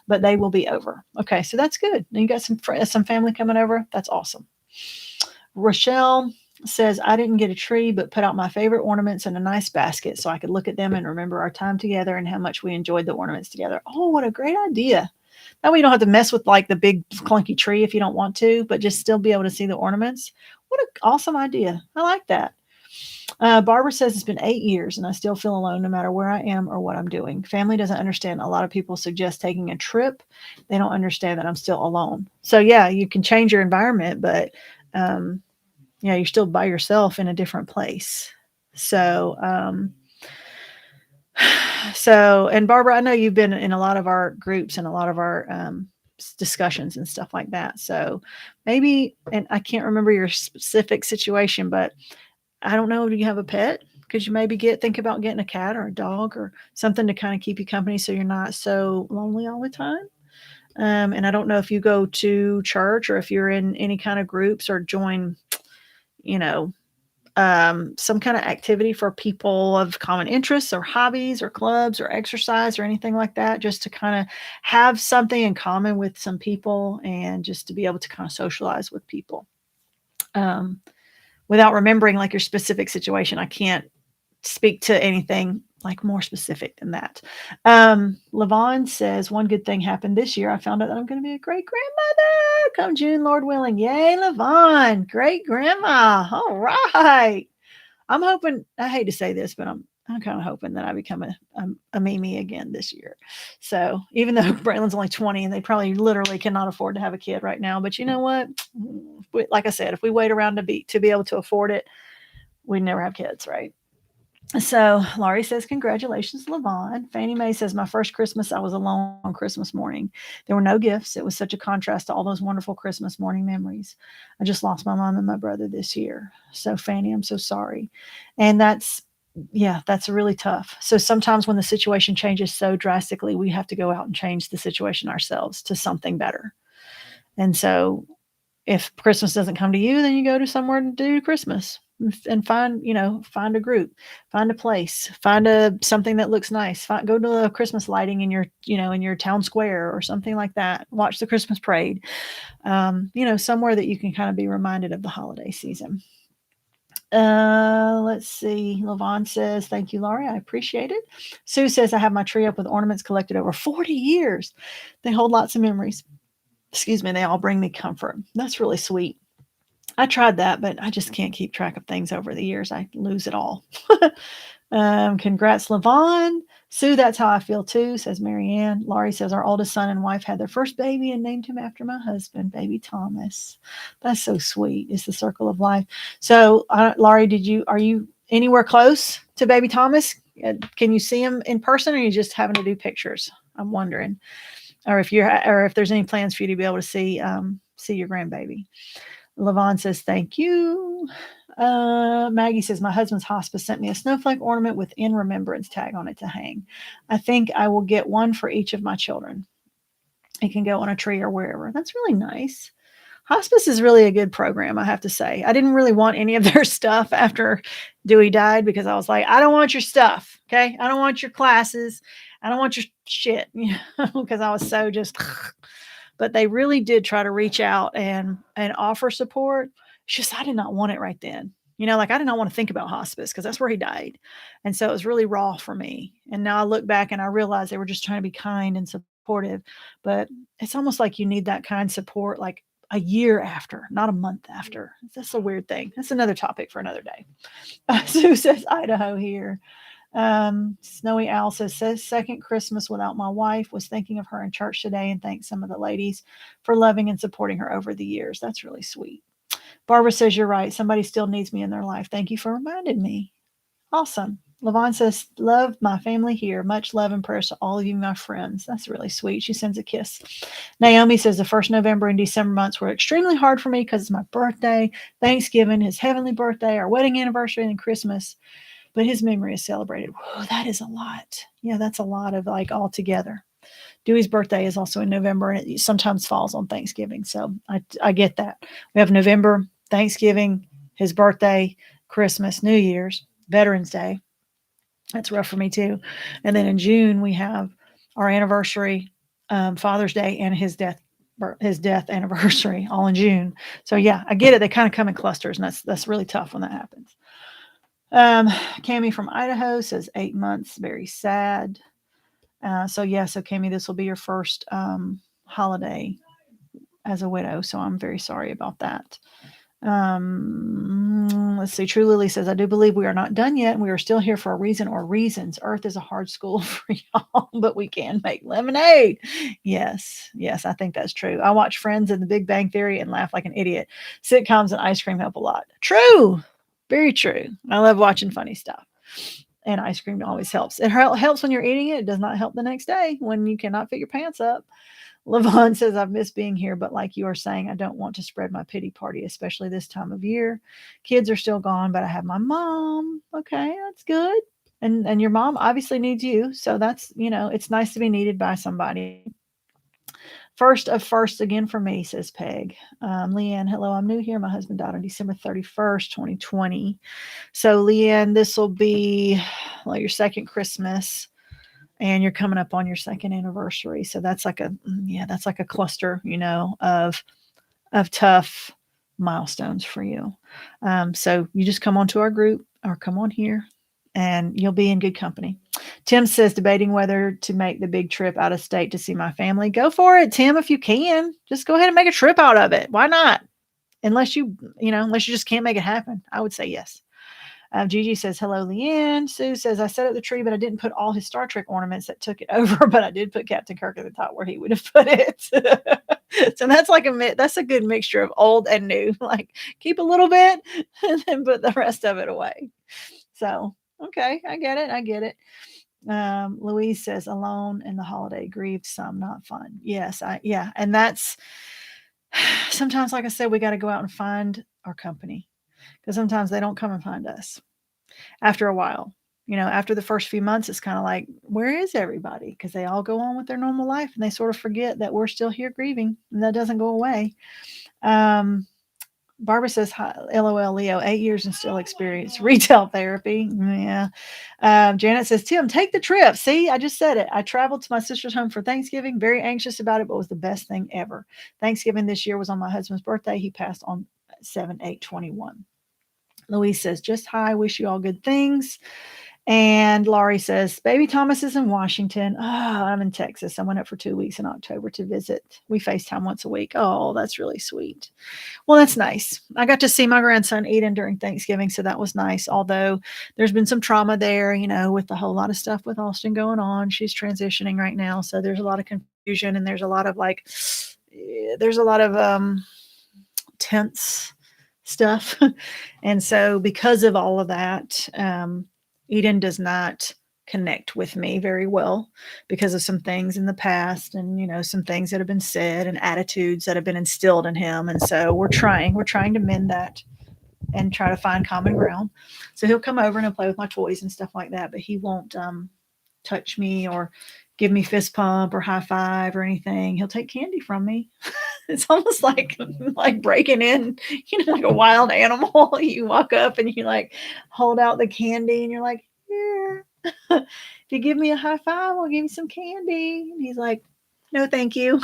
but they will be over. Okay, so that's good. You got some family coming over. That's awesome. Rochelle says, I didn't get a tree, but put out my favorite ornaments in a nice basket so I could look at them and remember our time together and how much we enjoyed the ornaments together. Oh, what a great idea. That way you don't have to mess with like the big clunky tree if you don't want to, but just still be able to see the ornaments. What an awesome idea. I like that. Barbara says it's been 8 years and I still feel alone no matter where I am or what I'm doing. Family doesn't understand. A lot of people suggest taking a trip. They don't understand that I'm still alone. So yeah, you can change your environment, but you're still by yourself in a different place. So, and Barbara, I know you've been in a lot of our groups and a lot of our discussions and stuff like that. So maybe, and I can't remember your specific situation, but I don't know, do you have a pet? Could you maybe think about getting a cat or a dog or something to kind of keep you company so you're not so lonely all the time? And I don't know if you go to church or if you're in any kind of groups or join, some kind of activity for people of common interests or hobbies or clubs or exercise or anything like that, just to kind of have something in common with some people and just to be able to kind of socialize with people. Without remembering like your specific situation, I can't speak to anything like more specific than that. Levon says, one good thing happened this year. I found out that I'm going to be a great grandmother come June, Lord willing. Yay, Levon, great grandma. All right. I'm hoping, I hate to say this, but I'm kind of hoping that I become a Mimi again this year. So even though Braylon's only 20 and they probably literally cannot afford to have a kid right now, but you know what? Like I said, if we wait around to be able to afford it, we'd never have kids, right? So Laurie says, congratulations, Levon. Fannie Mae says, my first Christmas, I was alone on Christmas morning. There were no gifts. It was such a contrast to all those wonderful Christmas morning memories. I just lost my mom and my brother this year. So Fannie, I'm so sorry. And that's really tough. So sometimes when the situation changes so drastically, we have to go out and change the situation ourselves to something better. And so if Christmas doesn't come to you, then you go to somewhere to do Christmas and find a group, find a place, find something that looks nice. Go to a Christmas lighting in your town square or something like that. Watch the Christmas parade. Somewhere that you can kind of be reminded of the holiday season. Let's see. Levon says, thank you, Laurie. I appreciate it. Sue says, I have my tree up with ornaments collected over 40 years. They hold lots of memories. Excuse me. They all bring me comfort. That's really sweet. I tried that, but I just can't keep track of things over the years. I lose it all. Congrats, Levon. Sue, that's how I feel too, says Marianne. Laurie says, our oldest son and wife had their first baby and named him after my husband, baby Thomas. That's so sweet. It's the circle of life. So, Laurie, are you anywhere close to baby Thomas? Can you see him in person, or are you just having to do pictures? I'm wondering. Or if there's any plans for you to be able to see your grandbaby. Levon says, thank you. Maggie says, my husband's hospice sent me a snowflake ornament with in remembrance tag on it to hang. I think I will get one for each of my children. It can go on a tree or wherever. That's really nice. Hospice is really a good program, I have to say. I didn't really want any of their stuff after Dewey died because I was like, I don't want your stuff. Okay. I don't want your classes. I don't want your shit, because I was so just, but they really did try to reach out and offer support. It's just, I did not want it right then. I did not want to think about hospice because that's where he died. And so it was really raw for me. And now I look back and I realize they were just trying to be kind and supportive, but it's almost like you need that kind of support, like a year after, not a month after. That's a weird thing. That's another topic for another day. Sue says Idaho here. Snowy Owl says second Christmas without my wife. Was thinking of her in church today and thanks some of the ladies for loving and supporting her over the years. That's really sweet. Barbara says you're right. Somebody still needs me in their life. Thank you for reminding me. Awesome. Levon says, love my family here. Much love and prayers to all of you, my friends. That's really sweet. She sends a kiss. Naomi says the first November and December months were extremely hard for me because it's my birthday, Thanksgiving, his heavenly birthday, our wedding anniversary, and Christmas. But his memory is celebrated. Whoa, that is a lot. Yeah, that's a lot of all together. Dewey's birthday is also in November, and it sometimes falls on Thanksgiving. So I get that. We have November, Thanksgiving, his birthday, Christmas, New Year's, Veterans Day. That's rough for me too. And then in June, we have our anniversary, Father's Day, and his death anniversary all in June. So yeah, I get it. They kind of come in clusters, and that's really tough when that happens. Cami from Idaho says 8 months, very sad. So Cami, this will be your first holiday as a widow. So I'm very sorry about that. Let's see. True Lily says, I do believe we are not done yet, and we are still here for a reason or reasons. Earth is a hard school for y'all, but we can make lemonade. Yes, I think that's true. I watch Friends and The Big Bang Theory and laugh like an idiot. Sitcoms and ice cream help a lot. True. Very true. I love watching funny stuff. And ice cream always helps. It helps when you're eating it. It does not help the next day when you cannot fit your pants up. Levon says, I've missed being here, but like you are saying, I don't want to spread my pity party, especially this time of year. Kids are still gone, but I have my mom. Okay, that's good. And your mom obviously needs you. So that's, it's nice to be needed by somebody. First of first again for me, says Peg. Leanne, hello, I'm new here. My husband died on December 31st, 2020. So Leanne, this will be your second Christmas. And you're coming up on your second anniversary. So that's like a cluster, of tough milestones for you. So you just come onto our group or come on here and you'll be in good company. Tim says, debating whether to make the big trip out of state to see my family. Go for it, Tim, if you can. Just go ahead and make a trip out of it. Why not? Unless you just can't make it happen. I would say yes. Gigi says, hello, Leanne. Sue says, I set up the tree, but I didn't put all his Star Trek ornaments that took it over, but I did put Captain Kirk at the top where he would have put it. So that's a good mixture of old and new. Like, keep a little bit and then put the rest of it away. So, okay, I get it. I get it. Louise says, alone in the holiday, grieved some, not fun. Yes, yeah. And that's sometimes, like I said, we got to go out and find our company, because sometimes they don't come and find us after a while. After the first few months, it's kind of like, where is everybody? Because they all go on with their normal life and they sort of forget that we're still here grieving, and that doesn't go away. Barbara says, hi, LOL, Leo, 8 years and still experience retail therapy. Yeah. Janet says, Tim, take the trip. See, I just said it. I traveled to my sister's home for Thanksgiving, very anxious about it, but it was the best thing ever. Thanksgiving this year was on my husband's birthday. He passed on 7/8/21. Louise says, just hi, wish you all good things. And Laurie says, baby Thomas is in Washington. Oh, I'm in Texas. I went up for 2 weeks in October to visit. We FaceTime once a week. Oh, that's really sweet. Well, that's nice. I got to see my grandson Eden during Thanksgiving, so that was nice. Although there's been some trauma there, with a whole lot of stuff with Austin going on. She's transitioning right now, so there's a lot of confusion, and there's a lot of tense stuff. And so because of all of that, Eden does not connect with me very well because of some things in the past, and some things that have been said and attitudes that have been instilled in him. And so we're trying to mend that and try to find common ground. So he'll come over and he'll play with my toys and stuff like that, but he won't touch me or give me fist pump or high five or anything. He'll take candy from me. It's almost like breaking in, like a wild animal. You walk up and you hold out the candy and you're like, here. If you give me a high five, I'll give you some candy. And he's like, no, thank you.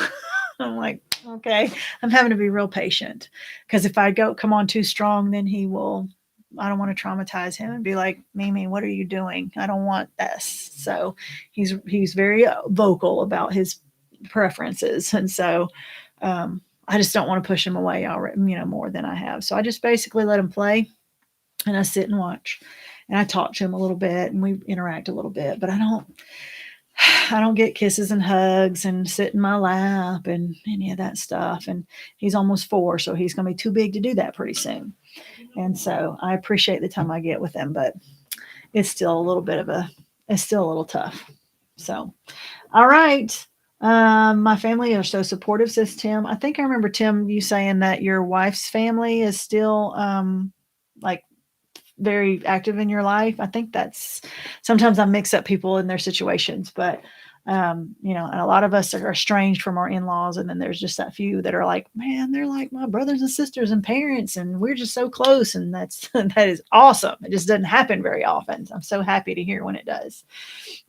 I'm like, okay. I'm having to be real patient, because if I come on too strong, then I don't want to traumatize him and be like, Mimi, what are you doing? I don't want this. So he's very vocal about his preferences. And so, I just don't want to push him away already, more than I have. So I just basically let him play, and I sit and watch, and I talk to him a little bit, and we interact a little bit, but I don't get kisses and hugs and sit in my lap and any of that stuff. And he's almost 4, so he's going to be too big to do that pretty soon. And so I appreciate the time I get with him, but it's still a little tough. So, all right. My family are so supportive, says Tim. I think I remember, Tim, you saying that your wife's family is still very active in your life. I think sometimes I mix up people in their situations, but and a lot of us are estranged from our in-laws, and then there's just that few that are like, man, they're like my brothers and sisters and parents, and we're just so close, and that is awesome. It just doesn't happen very often. I'm so happy to hear when it does.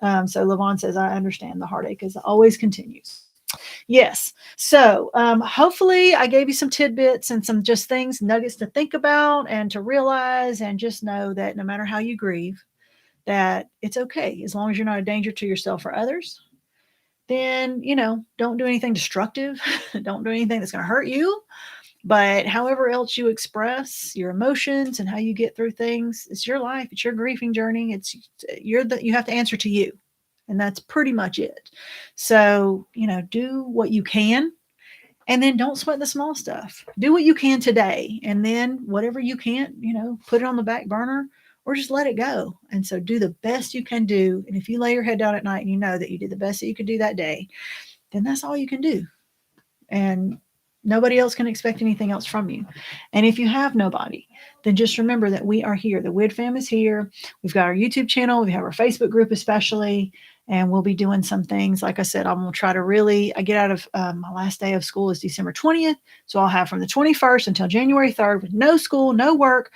So Levon says, I understand the heartache always continues. Yes. So hopefully I gave you some tidbits and some just things, nuggets to think about and to realize, and just know that no matter how you grieve, that it's okay. As long as you're not a danger to yourself or others, then, don't do anything destructive. Don't do anything that's going to hurt you. But however else you express your emotions and how you get through things, it's your life. It's your grieving journey. You have to answer to you. And that's pretty much it. So, do what you can, and then don't sweat the small stuff. Do what you can today. And then whatever you can't, put it on the back burner or just let it go. And so do the best you can do. And if you lay your head down at night and you know that you did the best that you could do that day, then that's all you can do. And nobody else can expect anything else from you. And if you have nobody, then just remember that we are here. The WID fam is here. We've got our YouTube channel. We have our Facebook group especially. And we'll be doing some things. Like I said, I'm going to try to I get out of my last day of school is December 20th. So I'll have from the 21st until January 3rd with no school, no work.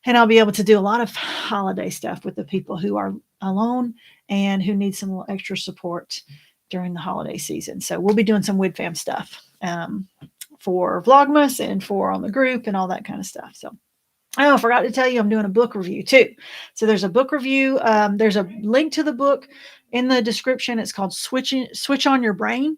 And I'll be able to do a lot of holiday stuff with the people who are alone and who need some little extra support during the holiday season. So we'll be doing some WID fam stuff for Vlogmas and for on the group and all that kind of stuff. So Oh, I forgot to tell you, I'm doing a book review too. So there's a book review. There's a link to the book in the description. It's called Switch on Your Brain.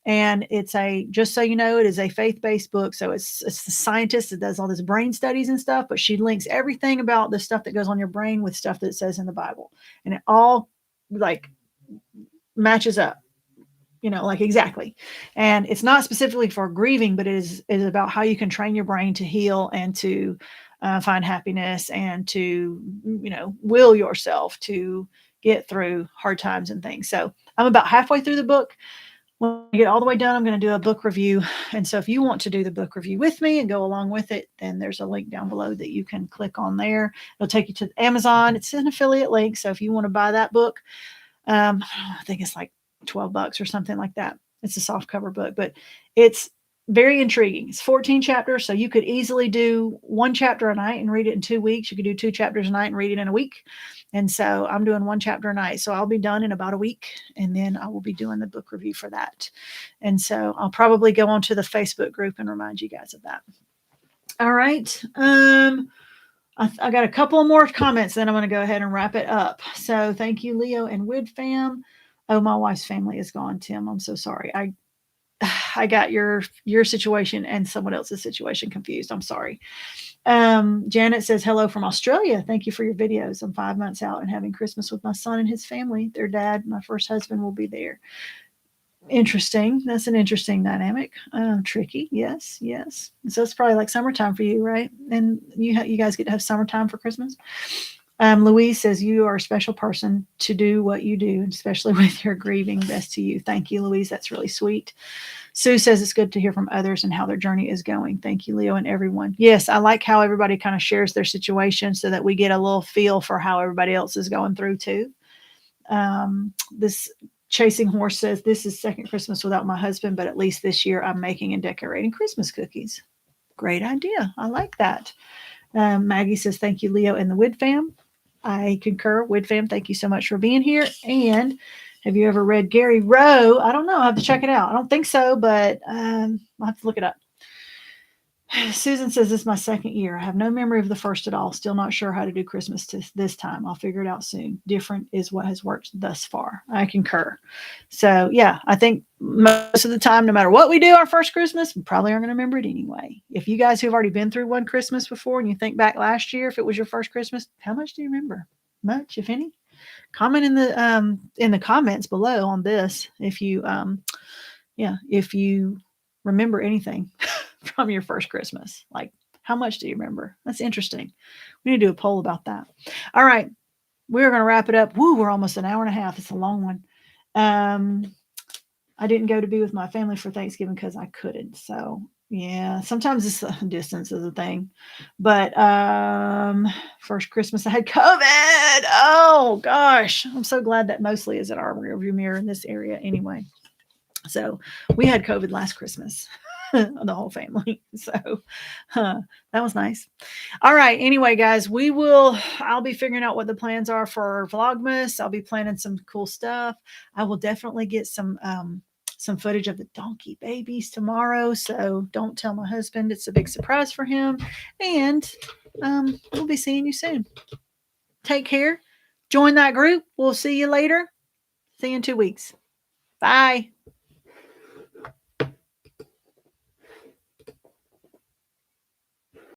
And it's a, just so you know, it is a faith-based book. So it's the scientist that does all this brain studies and stuff, but she links everything about the stuff that goes on your brain with stuff that it says in the Bible. And it all like matches up, like exactly. And it's not specifically for grieving, but it is about how you can train your brain to heal and to find happiness and to, will yourself to get through hard times and things. So I'm about halfway through the book. When I get all the way done, I'm going to do a book review. And so if you want to do the book review with me and go along with it, then there's a link down below that you can click on there. It'll take you to Amazon. It's an affiliate link. So if you want to buy that book, I think it's like $12 or something like that. It's a soft cover book, but it's very intriguing. It's 14 chapters, so you could easily do one chapter a night and read it in 2 weeks. You could do 2 chapters a night and read it in a week. And so I'm doing one chapter a night. So I'll be done in about a week, and then I will be doing the book review for that. And so I'll probably go onto the Facebook group and remind you guys of that. All right. I got a couple more comments, then I'm going to go ahead and wrap it up. So thank you, Leo and Wood fam. Oh, my wife's family is gone, Tim. I'm so sorry. I got your situation and someone else's situation confused. I'm sorry. Janet says, hello from Australia. Thank you for your videos. I'm 5 months out and having Christmas with my son and his family. Their dad, my first husband, will be there. Interesting. That's an interesting dynamic. Tricky. Yes. So it's probably like summertime for you, right? And you guys get to have summertime for Christmas. Louise says, you are a special person to do what you do, especially with your grieving. Best to you. Thank you, Louise. That's really sweet. Sue says it's good to hear from others and how their journey is going. Thank you, Leo, and everyone. Yes, I like how everybody kind of shares their situation so that we get a little feel for how everybody else is going through too. This Chasing Horse says, this is second Christmas without my husband, but at least this year I'm making and decorating Christmas cookies. Great idea. I like that. Maggie says, thank you, Leo and the Wood fam. I concur. Wood fam, thank you so much for being here. And have you ever read Gary Rowe? I don't know. I have to check it out. I don't think so, but I'll have to look it up. Susan says, this is my second year. I have no memory of the first at all. Still not sure how to do Christmas this time. I'll figure it out soon. Different is what has worked thus far. I concur. So, yeah, I think most of the time, no matter what we do our first Christmas, we probably aren't going to remember it anyway. If you guys who've already been through one Christmas before and you think back last year, if it was your first Christmas, how much do you remember? Much, if any? Comment in the comments below on this if you if you remember anything from your first Christmas. Like, how much do you remember? That's interesting. We need to do a poll about that. All right. We're going to wrap it up. Woo, we're almost an hour and a half. It's a long one. I didn't go to be with my family for Thanksgiving because I couldn't. So, yeah, sometimes this distance is a thing. But first Christmas, I had COVID. Oh, gosh. I'm so glad that mostly is at our rearview mirror in this area anyway. So we had COVID last Christmas, the whole family. So that was nice. All right. Anyway, guys, I'll be figuring out what the plans are for Vlogmas. I'll be planning some cool stuff. I will definitely get some footage of the donkey babies tomorrow. So don't tell my husband. It's a big surprise for him. And we'll be seeing you soon. Take care. Join that group. We'll see you later. See you in 2 weeks. Bye.